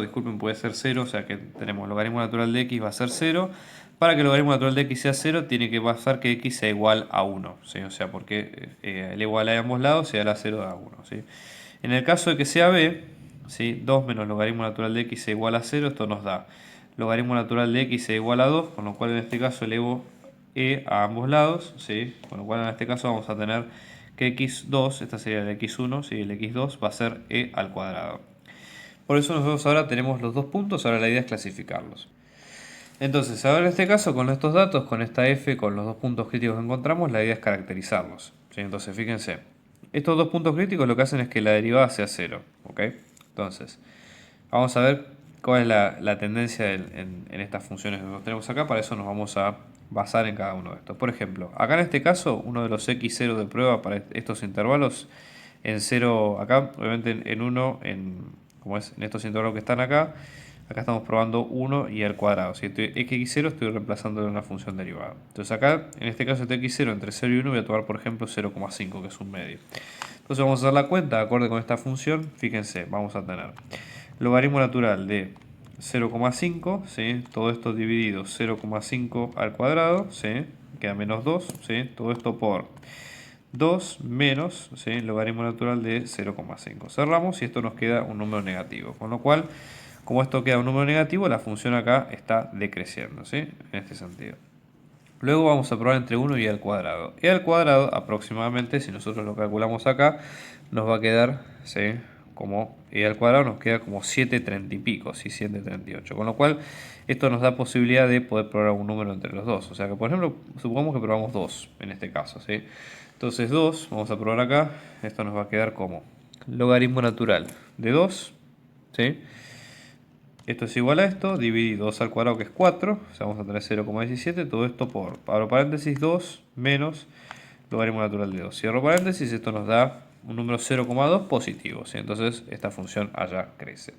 disculpen, puede ser 0, o sea que tenemos logaritmo natural de x va a ser 0. Para que el logaritmo natural de x sea 0, tiene que pasar que x sea igual a 1, ¿sí? O sea, porque el igual a ambos lados sea la 0 a 1, ¿sí? En el caso de que sea b, ¿sí? 2 menos logaritmo natural de x sea igual a 0, esto nos da logaritmo natural de x sea igual a 2, con lo cual en este caso elevo e a ambos lados, ¿sí? Con lo cual en este caso vamos a tener que x2, esta sería el x1, ¿sí? El x2 va a ser e al cuadrado. Por eso nosotros ahora tenemos los dos puntos, ahora la idea es clasificarlos. Entonces, ahora en este caso, con estos datos, con esta f, con los dos puntos críticos que encontramos, la idea es caracterizarlos, ¿sí? Entonces, fíjense, estos dos puntos críticos lo que hacen es que la derivada sea 0, ¿ok? Entonces, vamos a ver cuál es la tendencia en estas funciones que nosotros tenemos acá, para eso nos vamos a basar en cada uno de estos. Por ejemplo, acá en este caso, uno de los x0 de prueba para estos intervalos, en 0 acá, obviamente en 1, como es en estos intervalos que están acá estamos probando 1 y al cuadrado. Si x0 estoy reemplazando en una función derivada. Entonces acá, en este caso este x0 entre 0 y 1 voy a tomar por ejemplo 0,5 que es un medio. Entonces vamos a hacer la cuenta, de acuerdo con esta función, fíjense, vamos a tener logaritmo natural de 0,5, ¿sí? Todo esto dividido 0,5 al cuadrado, ¿sí? Queda menos 2, ¿sí? Todo esto por 2 menos, ¿sí? Logaritmo natural de 0,5. Cerramos y esto nos queda un número negativo, con lo cual, como esto queda un número negativo, la función acá está decreciendo, ¿sí? En este sentido. Luego vamos a probar entre 1 y e al cuadrado. E al cuadrado aproximadamente, si nosotros lo calculamos acá, nos va a quedar, ¿sí?, como e al cuadrado nos queda como 7,30 y pico, ¿sí? 7,38. Con lo cual, esto nos da posibilidad de poder probar un número entre los dos. O sea que, por ejemplo, supongamos que probamos 2 en este caso, ¿sí? Entonces 2, vamos a probar acá, esto nos va a quedar como logaritmo natural de 2, ¿sí? Esto es igual a esto, dividido 2 al cuadrado, que es 4, o sea, vamos a tener 0,17, todo esto por, abro paréntesis, 2 menos logaritmo natural de 2. Cierro paréntesis, esto nos da un número 0,2 positivo, ¿sí? Entonces esta función allá crece.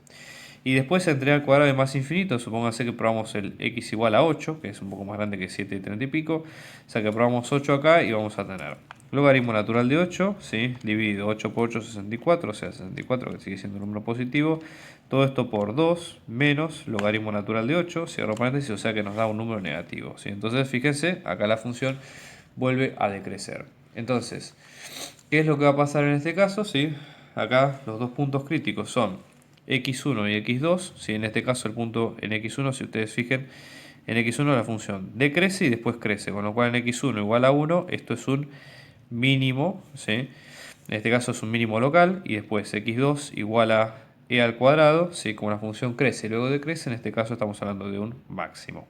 Y después entre al cuadrado de más infinito, supóngase que probamos el x igual a 8, que es un poco más grande que 7,30 y pico, o sea que probamos 8 acá y vamos a tener logaritmo natural de 8, ¿sí?, dividido 8 por 8, 64, o sea 64, que sigue siendo un número positivo. Todo esto por 2 menos logaritmo natural de 8, cierro paréntesis, o sea que nos da un número negativo, ¿sí? Entonces fíjense, acá la función vuelve a decrecer. Entonces, ¿qué es lo que va a pasar en este caso? ¿Sí? Acá los dos puntos críticos son x1 y x2. ¿Sí? En este caso el punto en x1, si ustedes fijen, en x1 la función decrece y después crece, con lo cual en x1 igual a 1, esto es un mínimo, ¿sí? En este caso es un mínimo local, y después x2 igual a e al cuadrado, ¿sí?, como la función crece y luego decrece, en este caso estamos hablando de un máximo.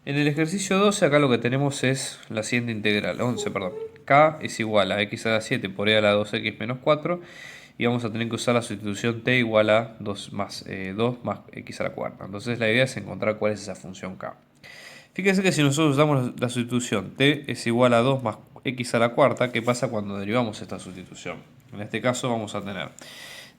En el ejercicio 12 acá lo que tenemos es la siguiente integral, 11, perdón. K es igual a x a la 7 por e a la 2x menos 4, y vamos a tener que usar la sustitución t igual a 2 más x a la cuarta. Entonces la idea es encontrar cuál es esa función k. Fíjense que si nosotros usamos la sustitución t es igual a 2 más x a la cuarta, ¿qué pasa cuando derivamos esta sustitución? En este caso vamos a tener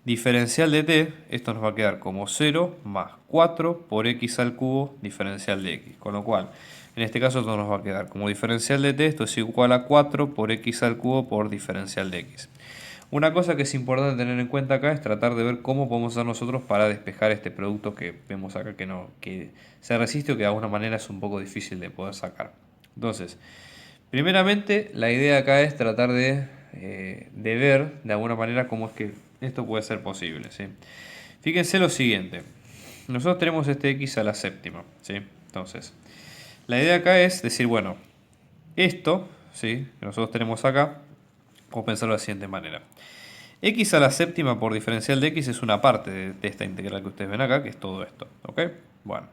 diferencial de t, esto nos va a quedar como 0 más 4 por x al cubo diferencial de x. Con lo cual, en este caso esto nos va a quedar como diferencial de t, esto es igual a 4 por x al cubo por diferencial de x. Una cosa que es importante tener en cuenta acá es tratar de ver cómo podemos hacer nosotros para despejar este producto que vemos acá que se resiste o que de alguna manera es un poco difícil de poder sacar. Entonces, primeramente la idea acá es tratar de ver de alguna manera cómo es que esto puede ser posible, ¿sí? Fíjense lo siguiente, nosotros tenemos este x a la séptima, ¿sí? Entonces, la idea acá es decir, bueno, esto, ¿sí?, que nosotros tenemos acá, vamos a pensarlo de la siguiente manera. X a la séptima por diferencial de x es una parte de esta integral que ustedes ven acá, que es todo esto, ¿ok? Bueno,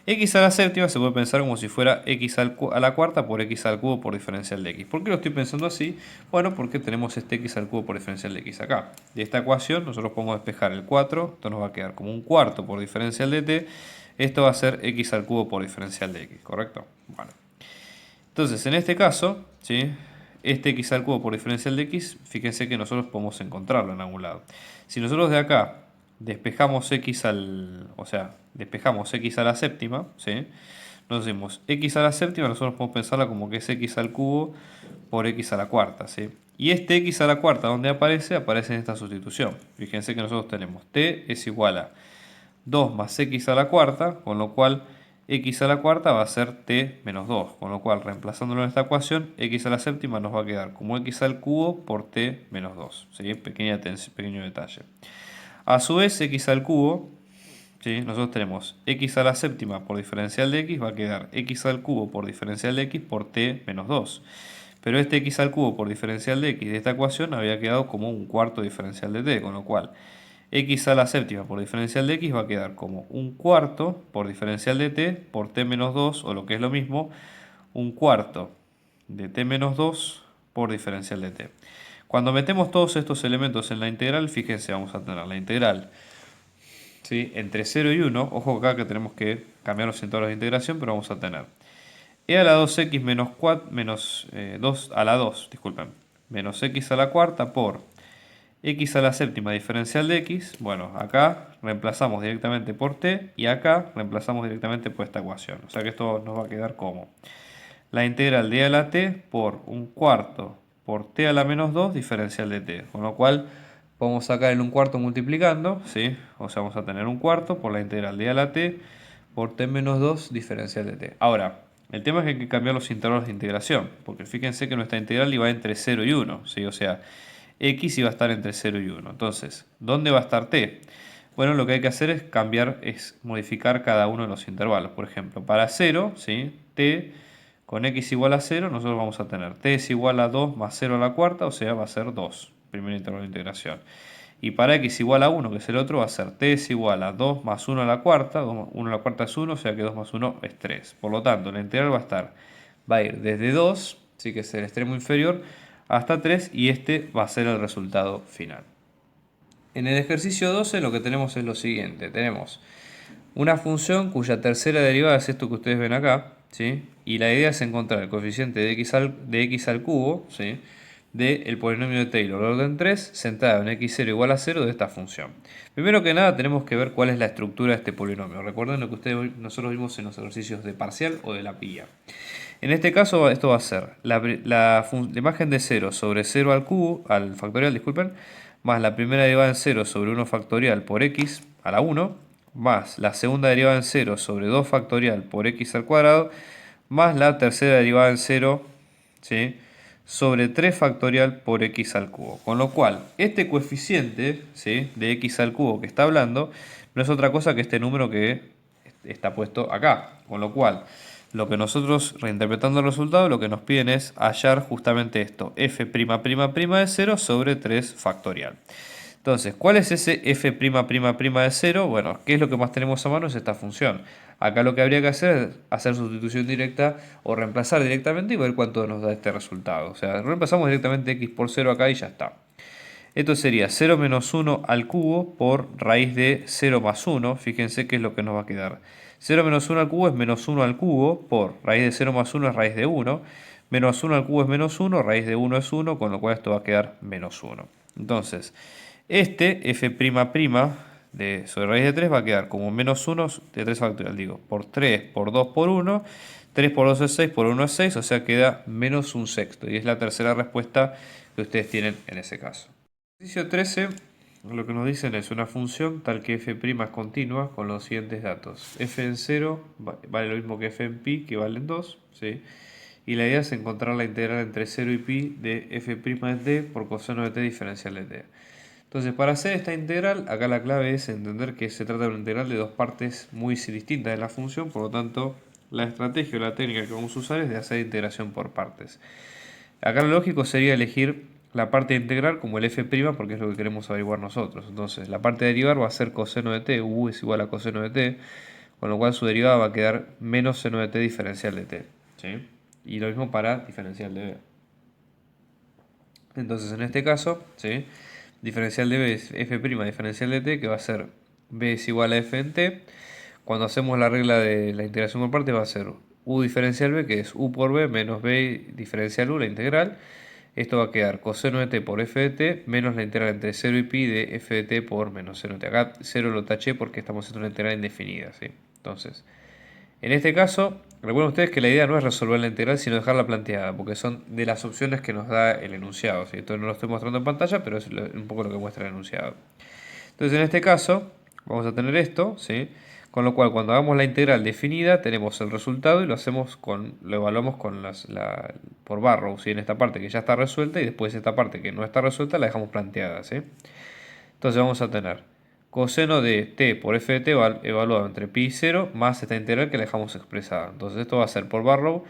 x a la séptima se puede pensar como si fuera x a la cuarta por x al cubo por diferencial de x. ¿Por qué lo estoy pensando así? Bueno, porque tenemos este x al cubo por diferencial de x acá. De esta ecuación nosotros podemos despejar el 4, esto nos va a quedar como un cuarto por diferencial de t, esto va a ser x al cubo por diferencial de x, ¿correcto? Bueno, entonces en este caso, ¿sí?, este x al cubo por diferencial de x, fíjense que nosotros podemos encontrarlo en algún lado. Si nosotros de acá despejamos x despejamos x a la séptima, ¿sí?, nos decimos x a la séptima, nosotros podemos pensarla como que es x al cubo por x a la cuarta, ¿sí? Y este x a la cuarta, ¿dónde aparece? Aparece en esta sustitución. Fíjense que nosotros tenemos t es igual a 2 más x a la cuarta, con lo cual x a la cuarta va a ser t menos 2, con lo cual reemplazándolo en esta ecuación, x a la séptima nos va a quedar como x al cubo por t menos 2, ¿sí? Pequeño detalle. A su vez, x al cubo, ¿sí?, nosotros tenemos x a la séptima por diferencial de x, va a quedar x al cubo por diferencial de x por t menos 2. Pero este x al cubo por diferencial de x de esta ecuación había quedado como un cuarto diferencial de t, con lo cual x a la séptima por diferencial de x va a quedar como un cuarto por diferencial de t por t menos 2, o lo que es lo mismo, un cuarto de t menos 2 por diferencial de t. Cuando metemos todos estos elementos en la integral, fíjense, vamos a tener la integral, ¿sí?, entre 0 y 1, ojo acá que tenemos que cambiar los intervalos de integración, pero vamos a tener e a la 2x menos 2 a la 2, disculpen, menos x a la cuarta por x a la séptima diferencial de x. Bueno, acá reemplazamos directamente por t y acá reemplazamos directamente por esta ecuación. O sea que esto nos va a quedar como la integral de a la t por un cuarto por t a la menos 2 diferencial de t. Con lo cual podemos sacar el un cuarto multiplicando, ¿sí? O sea, vamos a tener un cuarto por la integral de a la t por t menos 2 diferencial de t. Ahora, el tema es que hay que cambiar los intervalos de integración, porque fíjense que nuestra integral iba entre 0 y 1, ¿sí? O sea, x iba a estar entre 0 y 1. Entonces, ¿dónde va a estar t? Bueno, lo que hay que hacer es modificar cada uno de los intervalos. Por ejemplo, para 0, ¿sí?, t con x igual a 0, nosotros vamos a tener t es igual a 2 más 0 a la cuarta, o sea, va a ser 2, primer intervalo de integración. Y para x igual a 1, que es el otro, va a ser t es igual a 2 más 1 a la cuarta, 1 a la cuarta es 1, o sea que 2 más 1 es 3. Por lo tanto, la integral va a ir desde 2, sí que es el extremo inferior, hasta 3, y este va a ser el resultado final. En el ejercicio 12 lo que tenemos es lo siguiente. Tenemos una función cuya tercera derivada es esto que ustedes ven acá, ¿sí? Y la idea es encontrar el coeficiente de x al cubo, ¿sí? Del polinomio de Taylor de orden 3 centrado en x0 igual a 0 de esta función. Primero que nada tenemos que ver cuál es la estructura de este polinomio. Recuerden lo que nosotros vimos en los ejercicios de parcial o de la pilla. En este caso esto va a ser la imagen de 0 sobre 0 al cubo, al factorial, disculpen, más la primera derivada en 0 sobre 1 factorial por x a la 1, más la segunda derivada en 0 sobre 2 factorial por x al cuadrado, más la tercera derivada en 0, ¿sí?, sobre 3 factorial por x al cubo. Con lo cual, este coeficiente, ¿sí?, de x al cubo que está hablando, no es otra cosa que este número que está puesto acá. Con lo cual, lo que nosotros, reinterpretando el resultado, lo que nos piden es hallar justamente esto, f' de 0 sobre 3 factorial. Entonces, ¿cuál es ese f' de 0? Bueno, ¿qué es lo que más tenemos a mano? Es esta función. Acá lo que habría que hacer es hacer sustitución directa o reemplazar directamente y ver cuánto nos da este resultado. O sea, reemplazamos directamente x por 0 acá y ya está. Esto sería 0 menos 1 al cubo por raíz de 0 más 1. Fíjense qué es lo que nos va a quedar. 0 menos 1 al cubo es menos 1 al cubo por raíz de 0 más 1 es raíz de 1. Menos 1 al cubo es menos 1, raíz de 1 es 1, con lo cual esto va a quedar menos 1. Entonces, este f' sobre raíz de 3 va a quedar como menos 1 de 3 factorial, digo, por 3 por 2 por 1. 3 por 2 es 6, por 1 es 6, o sea queda menos un sexto. Y es la tercera respuesta que ustedes tienen en ese caso. Ejercicio 13, lo que nos dicen es una función tal que f' es continua con los siguientes datos. F en 0 vale lo mismo que f en pi, que valen 2, ¿sí? Y la idea es encontrar la integral entre 0 y pi de f' de t por coseno de t diferencial de t. Entonces, para hacer esta integral, acá la clave es entender que se trata de una integral de dos partes muy distintas de la función, por lo tanto, la estrategia o la técnica que vamos a usar es de hacer integración por partes. Acá lo lógico sería elegir la parte de integrar como el f', porque es lo que queremos averiguar nosotros. Entonces, la parte de derivar va a ser coseno de t, u es igual a coseno de t, con lo cual su derivada va a quedar menos seno de t diferencial de t, ¿sí? Y lo mismo para diferencial de b. Entonces, en este caso, ¿sí?, diferencial de b es f' diferencial de t, que va a ser b es igual a f en t. Cuando hacemos la regla de la integración por partes va a ser u diferencial b, que es u por b, menos b diferencial u, la integral. Esto va a quedar coseno de t por f de t, menos la integral entre 0 y pi de f de t por menos 0 de t. Acá 0 lo taché porque estamos haciendo una integral indefinida, ¿sí? Entonces, en este caso, recuerden ustedes que la idea no es resolver la integral, sino dejarla planteada, porque son de las opciones que nos da el enunciado, ¿sí? Esto no lo estoy mostrando en pantalla, pero es un poco lo que muestra el enunciado. Entonces, en este caso, vamos a tener esto, ¿sí? Con lo cual, cuando hagamos la integral definida, tenemos el resultado y lo evaluamos con por barrow, ¿sí?, en esta parte que ya está resuelta, y después esta parte que no está resuelta la dejamos planteada, ¿sí? Entonces vamos a tener coseno de t por f de t evaluado entre pi y 0 más esta integral que la dejamos expresada. Entonces esto va a ser por barrow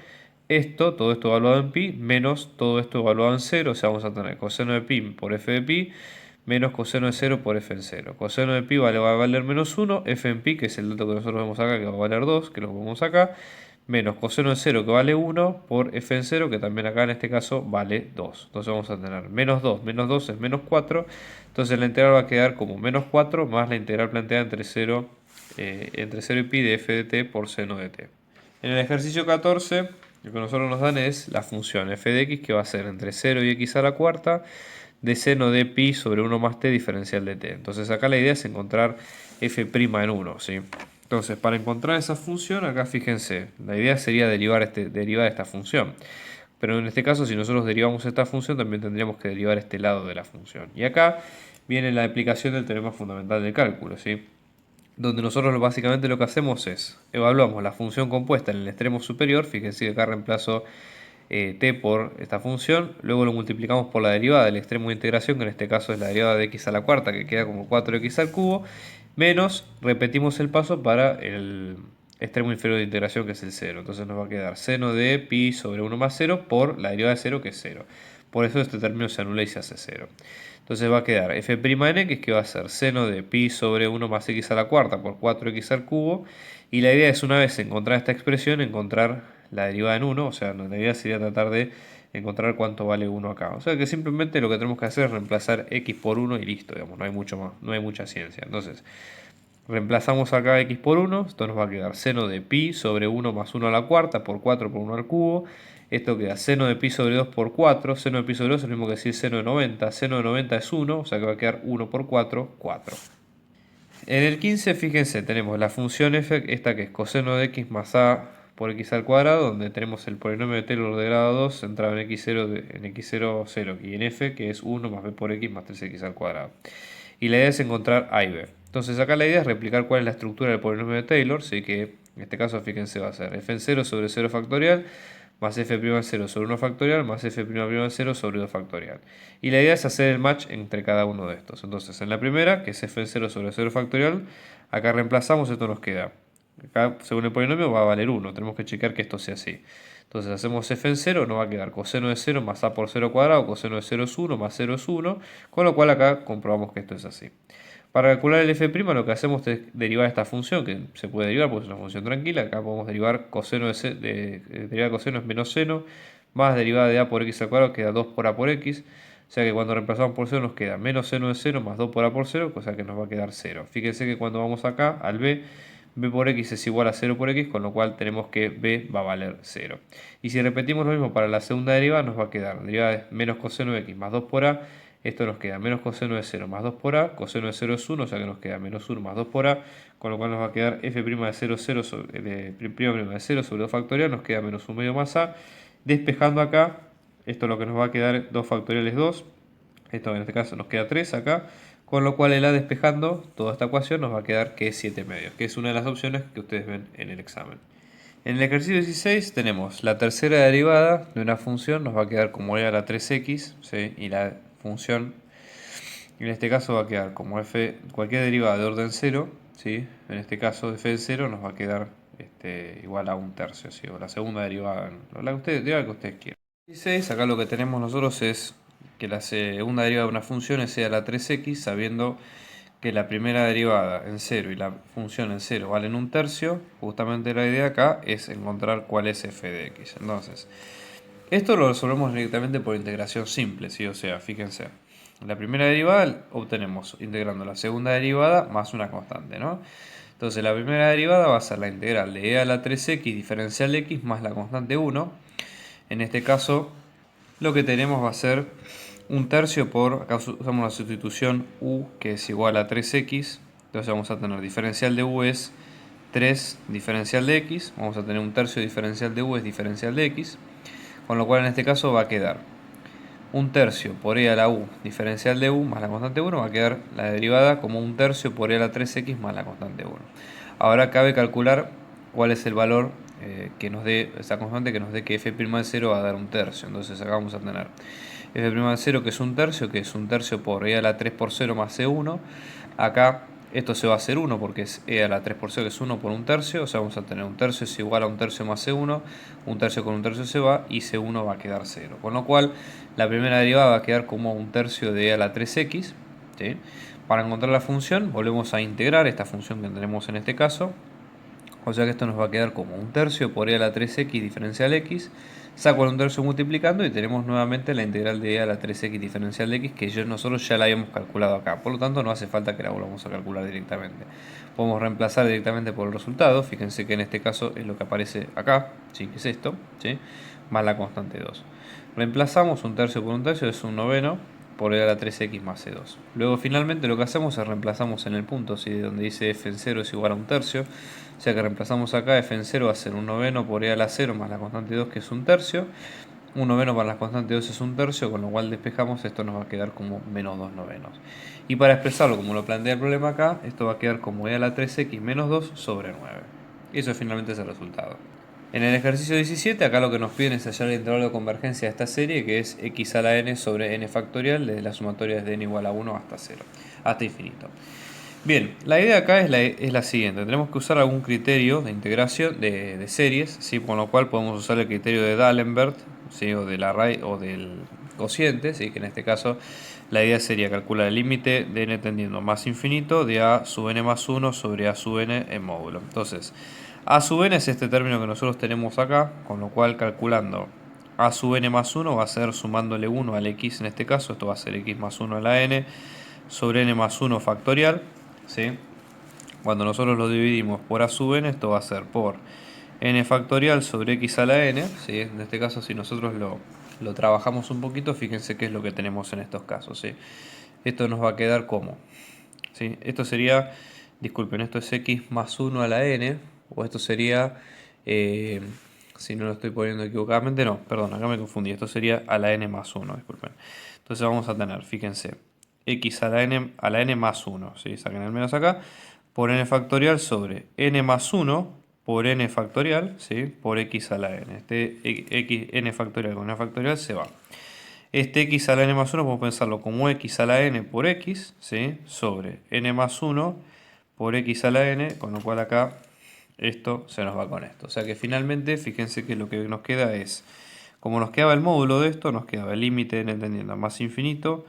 todo esto evaluado en pi, menos todo esto evaluado en 0, o sea, vamos a tener coseno de pi por f de pi, menos coseno de 0 por f en 0. Coseno de pi va a valer menos 1, f en pi, que es el dato que nosotros vemos acá, que va a valer 2, que lo vemos acá, menos coseno de 0, que vale 1, por f en 0, que también acá en este caso vale 2. Entonces vamos a tener menos 2 es menos 4, entonces la integral va a quedar como menos 4 más la integral planteada entre 0 y pi de f de t por seno de t. En el ejercicio 14, lo que nosotros nos dan es la función f de x, que va a ser entre 0 y x a la cuarta, de seno de pi sobre 1 más t diferencial de t. Entonces acá la idea es encontrar f' en 1, ¿sí? Entonces, para encontrar esa función, acá fíjense, la idea sería derivar esta función. Pero en este caso, si nosotros derivamos esta función, también tendríamos que derivar este lado de la función. Y acá viene la aplicación del teorema fundamental del cálculo, ¿sí?, donde nosotros básicamente lo que hacemos es evaluamos la función compuesta en el extremo superior. Fíjense que acá reemplazo t por esta función, luego lo multiplicamos por la derivada del extremo de integración, que en este caso es la derivada de x a la cuarta, que queda como 4x al cubo, menos, repetimos el paso para el extremo inferior de integración, que es el 0. Entonces nos va a quedar seno de pi sobre 1 más 0 por la derivada de 0, que es 0. Por eso este término se anula y se hace 0. Entonces va a quedar f' en x, que va a ser seno de pi sobre 1 más x a la cuarta por 4x al cubo. Y la idea es, una vez encontrar esta expresión, encontrar la derivada en 1. O sea, la idea sería tratar de encontrar cuánto vale 1 acá. O sea que simplemente lo que tenemos que hacer es reemplazar x por 1 y listo, digamos, no hay mucho más, no hay mucha ciencia. Entonces, reemplazamos acá x por 1, esto nos va a quedar seno de pi sobre 1 más 1 a la cuarta por 4 por 1 al cubo. Esto queda seno de pi sobre 2 por 4, seno de pi sobre 2 es lo mismo que decir seno de 90, seno de 90 es 1, o sea que va a quedar 1 por 4, 4. En el 15, fíjense, tenemos la función f, esta que es coseno de x más a por x al cuadrado, donde tenemos el polinomio de Taylor de grado 2 centrado en x0, en x0, 0, y en f, que es 1 más b por x más 3x al cuadrado. Y la idea es encontrar a y b. Entonces acá la idea es replicar cuál es la estructura del polinomio de Taylor, así que en este caso, fíjense, va a ser f en 0 sobre 0 factorial más f' en 0 sobre 1 factorial más f' en 0 sobre 2 factorial. Y la idea es hacer el match entre cada uno de estos. Entonces en la primera, que es f en 0 sobre 0 factorial, acá reemplazamos, esto nos queda. Acá, según el polinomio, va a valer 1. Tenemos que checar que esto sea así. Entonces hacemos f en 0, nos va a quedar coseno de 0 más a por 0 cuadrado, coseno de 0 es 1 más 0 es 1, con lo cual acá comprobamos que esto es así. Para calcular el f' lo que hacemos es derivar esta función, que se puede derivar porque es una función tranquila. Acá podemos derivar coseno derivada de coseno es menos seno, más derivada de a por x al cuadrado, queda 2 por a por x. O sea que cuando reemplazamos por 0 nos queda menos seno de 0 más 2 por a por 0, cosa que nos va a quedar 0. Fíjense que cuando vamos acá al b por x es igual a 0 por x, con lo cual tenemos que b va a valer 0. Y si repetimos lo mismo para la segunda derivada, nos va a quedar derivada de menos coseno de x más 2 por a. Esto nos queda menos coseno de 0 más 2 por a, coseno de 0 es 1, o sea que nos queda menos 1 más 2 por a, con lo cual nos va a quedar f' de 0, 0 sobre, de 0 sobre 2 factorial, nos queda menos 1 medio más a. Despejando acá, esto lo que nos va a quedar 2 factorial es 2, esto en este caso nos queda 3 acá, con lo cual el a despejando toda esta ecuación nos va a quedar que es 7 medios, que es una de las opciones que ustedes ven en el examen. En el ejercicio 16 tenemos la tercera derivada de una función, nos va a quedar como era la 3x, ¿sí? Y la función en este caso va a quedar como f, cualquier derivada de orden 0, ¿sí? En este caso f de 0 nos va a quedar igual a un tercio, ¿sí? O la segunda derivada, derivada que ustedes quieran. 16, acá lo que tenemos nosotros es que la segunda derivada de una función sea la 3x, sabiendo que la primera derivada en 0 y la función en 0 valen un tercio. Justamente la idea acá es encontrar cuál es f de x. Entonces, esto lo resolvemos directamente por integración simple, ¿sí? O sea, fíjense, la primera derivada obtenemos integrando la segunda derivada más una constante, ¿no? Entonces la primera derivada va a ser la integral de e a la 3x diferencial de x más la constante 1. En este caso, lo que tenemos va a ser un tercio por, acá usamos la sustitución u, que es igual a 3x. Entonces vamos a tener diferencial de u es 3 diferencial de x. Vamos a tener un tercio diferencial de u es diferencial de x. Con lo cual en este caso va a quedar un tercio por e a la u diferencial de u más la constante 1. Va a quedar la derivada como un tercio por e a la 3x más la constante 1. Ahora cabe calcular cuál es el valor que nos dé esa constante, que nos dé que f' de 0 va a dar un tercio. Entonces acá vamos a tener f' de 0 que es un tercio por e a la 3 por 0 más c1. Acá esto se va a hacer 1 porque es e a la 3 por 0 que es 1 por un tercio. O sea, vamos a tener un tercio es igual a un tercio más c1. Un tercio con un tercio se va y c1 va a quedar 0. Con lo cual la primera derivada va a quedar como un tercio de e a la 3x. ¿Sí? Para encontrar la función volvemos a integrar esta función que tenemos en este caso. O sea que esto nos va a quedar como un tercio por e a la 3x diferencial x. Saco un tercio multiplicando y tenemos nuevamente la integral de e a la 3x diferencial de x, que nosotros ya la habíamos calculado acá. Por lo tanto no hace falta que la volvamos a calcular directamente. Podemos reemplazar directamente por el resultado. Fíjense que en este caso es lo que aparece acá, ¿sí? Que es esto, ¿sí? Más la constante 2. Reemplazamos un tercio por un tercio, es un noveno por e a la 3x más c2. Luego finalmente lo que hacemos es reemplazamos en el punto, ¿sí? Donde dice f en 0 es igual a un tercio. O sea que reemplazamos acá, f en 0 va a ser un noveno por e a la 0 más la constante 2, que es un tercio. Un noveno para la constante 2 es un tercio, con lo cual despejamos, esto nos va a quedar como menos 2 novenos. Y para expresarlo como lo plantea el problema acá, esto va a quedar como e a la 3x menos 2 sobre 9. Y eso finalmente es el resultado. En el ejercicio 17, acá lo que nos piden es hallar el intervalo de convergencia de esta serie, que es x a la n sobre n factorial, desde la sumatoria desde n igual a 1 hasta 0, hasta infinito. Bien, la idea acá es la siguiente. Tenemos que usar algún criterio de integración de series, ¿sí? Con lo cual podemos usar el criterio de D'Alembert, ¿sí? O del array o del cociente, ¿sí? Que en este caso la idea sería calcular el límite de n tendiendo más infinito de a sub n más 1 sobre a sub n en módulo. Entonces, a sub n es este término que nosotros tenemos acá, con lo cual calculando a sub n más 1 va a ser sumándole 1 al x en este caso, esto va a ser x más 1 a la n sobre n más 1 factorial, ¿sí? Cuando nosotros lo dividimos por a sub n, esto va a ser por n factorial sobre x a la n, ¿sí? En este caso, si nosotros lo trabajamos un poquito, fíjense qué es lo que tenemos en estos casos, ¿sí? Esto nos va a quedar como, ¿sí? Esto sería, disculpen, esto es x más 1 a la n, o esto sería, eh, si no lo estoy poniendo equivocadamente, no, perdón, acá me confundí, esto sería a la n más 1, disculpen. Entonces vamos a tener, fíjense, x a la n más 1, ¿sí? Saquen el menos acá, por n factorial sobre n más 1 por n factorial, ¿sí? Por x a la n. Este x, n factorial con n factorial se va. Este x a la n más 1 podemos pensarlo como x a la n por x, ¿sí? Sobre n más 1 por x a la n, con lo cual acá esto se nos va con esto. O sea que finalmente, fíjense que lo que nos queda es, como nos quedaba el módulo de esto, nos quedaba el límite n tendiendo a más infinito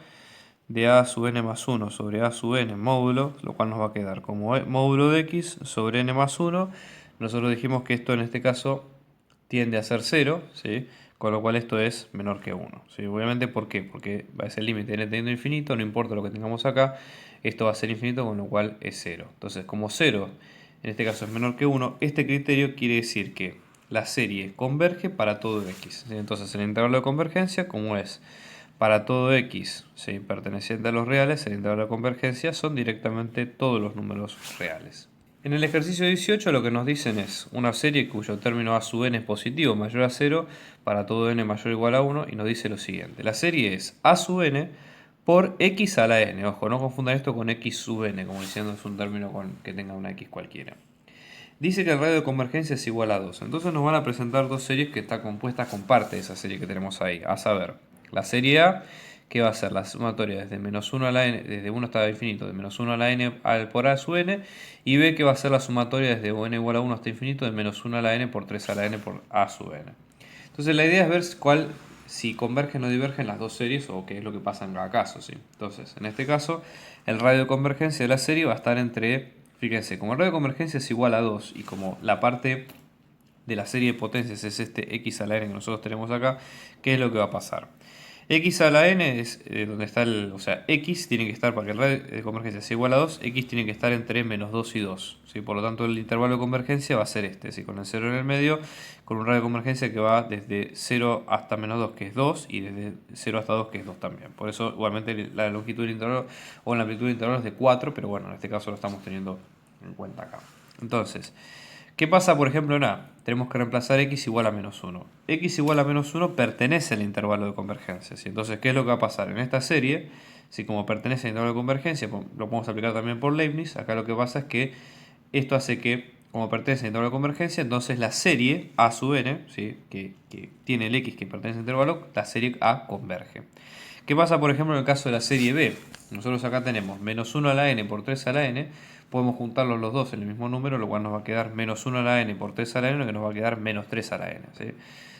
de a sub n más 1 sobre a sub n módulo, lo cual nos va a quedar como módulo de x sobre n más 1. Nosotros dijimos que esto en este caso tiende a ser 0, ¿sí? Con lo cual esto es menor que 1, ¿sí? Obviamente, ¿por qué? Porque va a ser el límite n tendiendo a infinito, no importa lo que tengamos acá, esto va a ser infinito, con lo cual es 0. Entonces, como 0 en este caso es menor que 1, este criterio quiere decir que la serie converge para todo x, ¿sí? Entonces, el intervalo de convergencia, como es para todo x, ¿sí? Perteneciente a los reales, el intervalo de convergencia son directamente todos los números reales. En el ejercicio 18 lo que nos dicen es una serie cuyo término a sub n es positivo mayor a 0 para todo n mayor o igual a 1 y nos dice lo siguiente. La serie es a sub n por x a la n. Ojo, no confundan esto con x sub n, como diciendo es un término que tenga una x cualquiera. Dice que el radio de convergencia es igual a 2. Entonces nos van a presentar dos series que están compuestas con parte de esa serie que tenemos ahí. A saber, la serie A, que va a ser la sumatoria desde menos 1 a la n, desde 1 hasta infinito, de menos 1 a la n por a sub n. Y B, que va a ser la sumatoria desde n igual a 1 hasta infinito, de menos 1 a la n por 3 a la n por a sub n. Entonces la idea es ver si convergen o divergen las dos series o qué es lo que pasa en cada caso, ¿sí? Entonces, en este caso, el radio de convergencia de la serie va a estar entre, fíjense, como el radio de convergencia es igual a 2 y como la parte de la serie de potencias es este x a la n que nosotros tenemos acá, ¿qué es lo que va a pasar? X a la n es donde está o sea, x tiene que estar, para que el radio de convergencia sea igual a 2, x tiene que estar entre menos 2 y 2. ¿Sí? Por lo tanto, el intervalo de convergencia va a ser este, ¿sí? Con el 0 en el medio, con un radio de convergencia que va desde 0 hasta menos 2, que es 2, y desde 0 hasta 2, que es 2 también. Por eso, igualmente, la longitud del intervalo o la amplitud del intervalo es de 4, pero bueno, en este caso lo estamos teniendo en cuenta acá. Entonces, ¿qué pasa, por ejemplo, en A? Tenemos que reemplazar x igual a menos 1. X igual a menos 1 pertenece al intervalo de convergencia. ¿Sí? Entonces, ¿qué es lo que va a pasar? En esta serie, si como pertenece al intervalo de convergencia, lo podemos aplicar también por Leibniz, acá lo que pasa es que esto hace que, como pertenece al intervalo de convergencia, entonces la serie A sub n, ¿sí? que tiene el x que pertenece al intervalo, la serie A converge. ¿Qué pasa, por ejemplo, en el caso de la serie B? Nosotros acá tenemos menos 1 a la n por 3 a la n. Podemos juntarlos los dos en el mismo número, lo cual nos va a quedar menos 1 a la n por 3 a la n, que nos va a quedar menos 3 a la n. ¿Sí?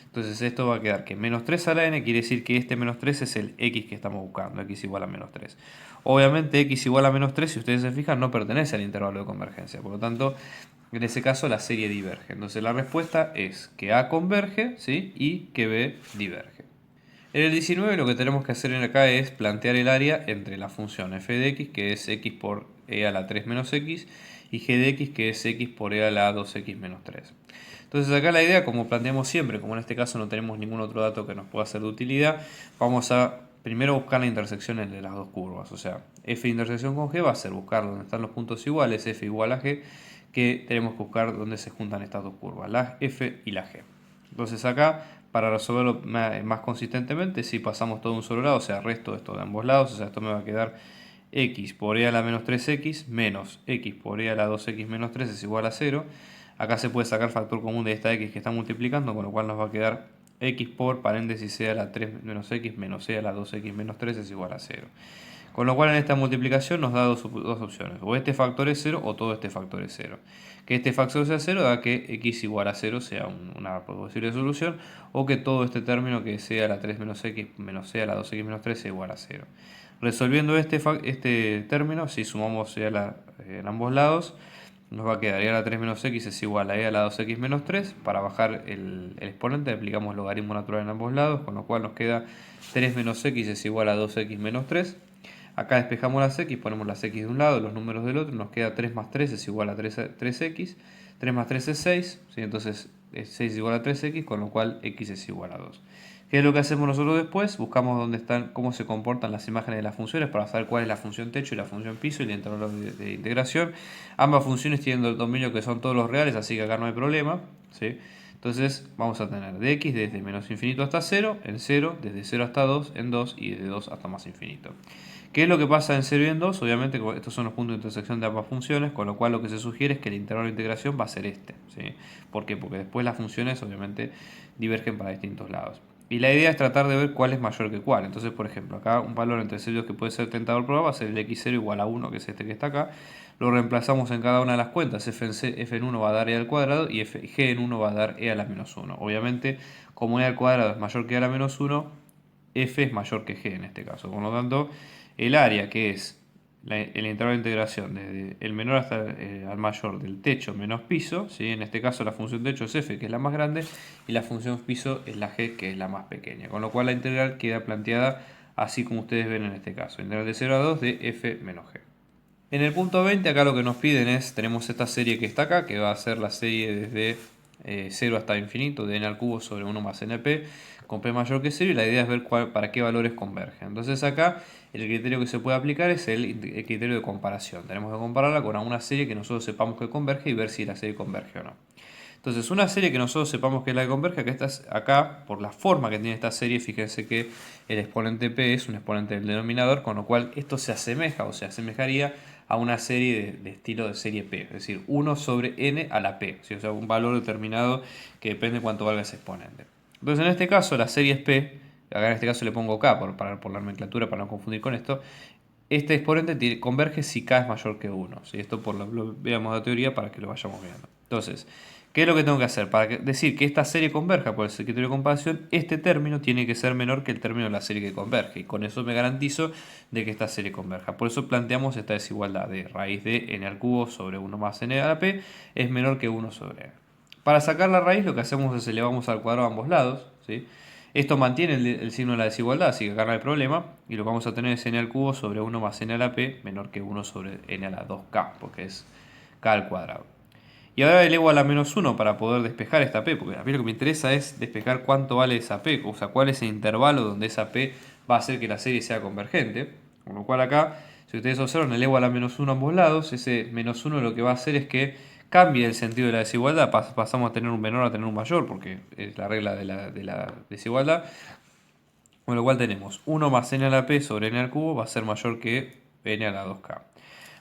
Entonces esto va a quedar que menos 3 a la n quiere decir que este menos 3 es el x que estamos buscando, x igual a menos 3. Obviamente x igual a menos 3, si ustedes se fijan, no pertenece al intervalo de convergencia. Por lo tanto, en ese caso la serie diverge. Entonces la respuesta es que A converge, ¿sí? Y que B diverge. En el 19 lo que tenemos que hacer acá es plantear el área entre la función f de x, que es x por e a la 3 menos x, y g de x, que es x por e a la 2x menos 3. Entonces acá la idea, como planteamos siempre, como en este caso no tenemos ningún otro dato que nos pueda ser de utilidad, vamos a primero buscar la intersección entre las dos curvas. O sea, f de intersección con g va a ser buscar donde están los puntos iguales, f igual a g, que tenemos que buscar donde se juntan estas dos curvas, la f y la g. Entonces acá, para resolverlo más consistentemente, si pasamos todo a un solo lado, o sea, resto esto de ambos lados, o sea, esto me va a quedar x por e a la menos 3x menos x por e a la 2x menos 3 es igual a 0. Acá se puede sacar factor común de esta x que está multiplicando, con lo cual nos va a quedar x por paréntesis e a la 3 menos x menos e a la 2x menos 3 es igual a 0. Con lo cual en esta multiplicación nos da dos opciones. O este factor es 0 o todo este factor es 0. Que este factor sea 0 da que x igual a 0 sea una posible solución. O que todo este término que sea la 3 menos x menos c a la 2x menos 3 sea igual a 0. Resolviendo este término, si sumamos en ambos lados, nos va a quedar e a la 3 menos x es igual a e a la 2x menos 3. Para bajar el exponente aplicamos logaritmo natural en ambos lados, con lo cual nos queda 3 menos x es igual a 2x menos 3. Acá despejamos las x, ponemos las x de un lado, los números del otro, nos queda 3 más 3 es igual a 3x, 3 más 3 es 6, ¿sí? Entonces 6 es igual a 3x, con lo cual x es igual a 2. ¿Qué es lo que hacemos nosotros después? Buscamos dónde están, cómo se comportan las imágenes de las funciones para saber cuál es la función techo y la función piso y el intervalo de integración. Ambas funciones tienen el dominio que son todos los reales, así que acá no hay problema, ¿sí? Entonces vamos a tener de x desde menos infinito hasta 0, en 0, desde 0 hasta 2, en 2 y desde 2 hasta más infinito. ¿Qué es lo que pasa en 0 y en 2? Obviamente estos son los puntos de intersección de ambas funciones, con lo cual lo que se sugiere es que el intervalo de integración va a ser este, ¿sí? ¿Por qué? Porque después las funciones obviamente divergen para distintos lados. Y la idea es tratar de ver cuál es mayor que cuál. Entonces, por ejemplo, acá un valor entre 0 y 2 que puede ser tentador probar va a ser el x0 igual a 1, que es este que está acá. Lo reemplazamos en cada una de las cuentas. F en 1 va a dar e al cuadrado y g en 1 va a dar e a la menos 1. Obviamente, como e al cuadrado es mayor que e a la menos 1, f es mayor que g en este caso. Por lo tanto, el área que es el intervalo de integración desde el menor hasta al mayor del techo menos piso, ¿sí? En este caso la función techo es f, que es la más grande, y la función piso es la g, que es la más pequeña. Con lo cual la integral queda planteada así como ustedes ven en este caso. Integral de 0 a 2 de f menos g. En el punto 20 acá lo que nos piden es, tenemos esta serie que está acá, que va a ser la serie desde 0 hasta infinito, de n al cubo sobre 1 más np, con p mayor que 0, y la idea es ver para qué valores convergen. Entonces acá el criterio que se puede aplicar es el criterio de comparación. Tenemos que compararla con una serie que nosotros sepamos que converge y ver si la serie converge o no. Entonces, una serie que nosotros sepamos que es la que converge, que está acá, por la forma que tiene esta serie, fíjense que el exponente p es un exponente del denominador, con lo cual esto se asemeja o se asemejaría a una serie de estilo de serie p, es decir, 1 sobre n a la p, ¿sí? O sea, un valor determinado que depende de cuánto valga ese exponente. Entonces, en este caso, la serie es p, acá en este caso le pongo k por la nomenclatura para no confundir con esto. Este exponente converge si k es mayor que 1. ¿Sí? Esto lo veamos la teoría para que lo vayamos viendo. Entonces, ¿qué es lo que tengo que hacer? Para decir que esta serie converja por el criterio de comparación, este término tiene que ser menor que el término de la serie que converge. Y con eso me garantizo de que esta serie converja. Por eso planteamos esta desigualdad de raíz de n al cubo sobre 1 más n a la p es menor que 1 sobre n. Para sacar la raíz lo que hacemos es elevamos al cuadrado a ambos lados, ¿sí? Esto mantiene el signo de la desigualdad, así que acá no hay problema. Y lo que vamos a tener es n al cubo sobre 1 más n a la p menor que 1 sobre n a la 2k, porque es k al cuadrado. Y ahora elevo a la menos 1 para poder despejar esta p, porque a mí lo que me interesa es despejar cuánto vale esa p, o sea, cuál es el intervalo donde esa p va a hacer que la serie sea convergente. Con lo cual acá, si ustedes observan, elevo a la menos 1 a ambos lados. Ese menos 1 lo que va a hacer es que cambia el sentido de la desigualdad, pasamos a tener un menor a tener un mayor, porque es la regla de la desigualdad. Con lo cual tenemos 1 más n a la p sobre n al cubo va a ser mayor que n a la 2k.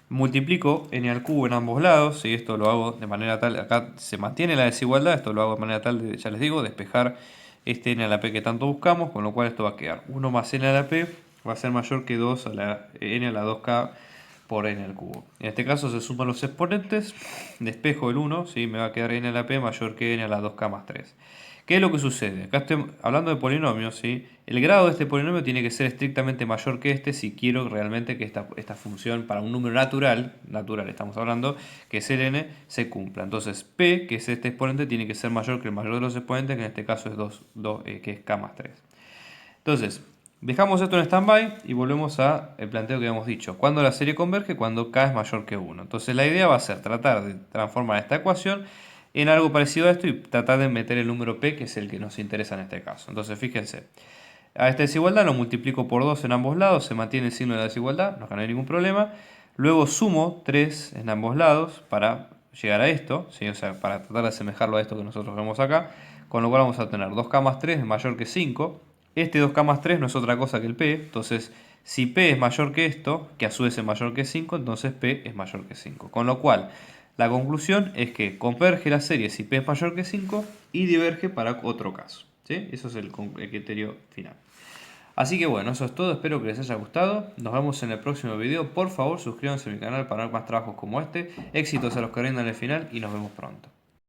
Multiplico n al cubo en ambos lados, y esto lo hago de manera tal, acá se mantiene la desigualdad, esto lo hago de manera tal, ya les digo, despejar este n a la p que tanto buscamos, con lo cual esto va a quedar 1 más n a la p va a ser mayor que 2 a la n a la 2k por n al cubo. En este caso se suman los exponentes, despejo el 1, ¿sí? Me va a quedar n a la p mayor que n a la 2k más 3. ¿Qué es lo que sucede? Acá estoy hablando de polinomios, ¿sí? El grado de este polinomio tiene que ser estrictamente mayor que este si quiero realmente que esta función para un número natural estamos hablando, que es el n, se cumpla. Entonces p, que es este exponente, tiene que ser mayor que el mayor de los exponentes, que en este caso es que es k más 3. Entonces, dejamos esto en stand-by y volvemos al planteo que habíamos dicho. Cuando la serie converge, cuando k es mayor que 1. Entonces la idea va a ser tratar de transformar esta ecuación en algo parecido a esto y tratar de meter el número p, que es el que nos interesa en este caso. Entonces fíjense, a esta desigualdad lo multiplico por 2 en ambos lados, se mantiene el signo de la desigualdad, no hay ningún problema. Luego sumo 3 en ambos lados para llegar a esto, ¿sí? O sea, para tratar de asemejarlo a esto que nosotros vemos acá. Con lo cual vamos a tener 2k más 3 es mayor que 5. Este 2k más 3 no es otra cosa que el p, entonces si p es mayor que esto, que a su vez es mayor que 5, entonces p es mayor que 5. Con lo cual, la conclusión es que converge la serie si p es mayor que 5 y diverge para otro caso, ¿sí? Eso es el criterio final. Así que bueno, eso es todo, espero que les haya gustado. Nos vemos en el próximo video. Por favor, suscríbanse a mi canal para ver más trabajos como este. Éxitos a los que rindan el final y nos vemos pronto.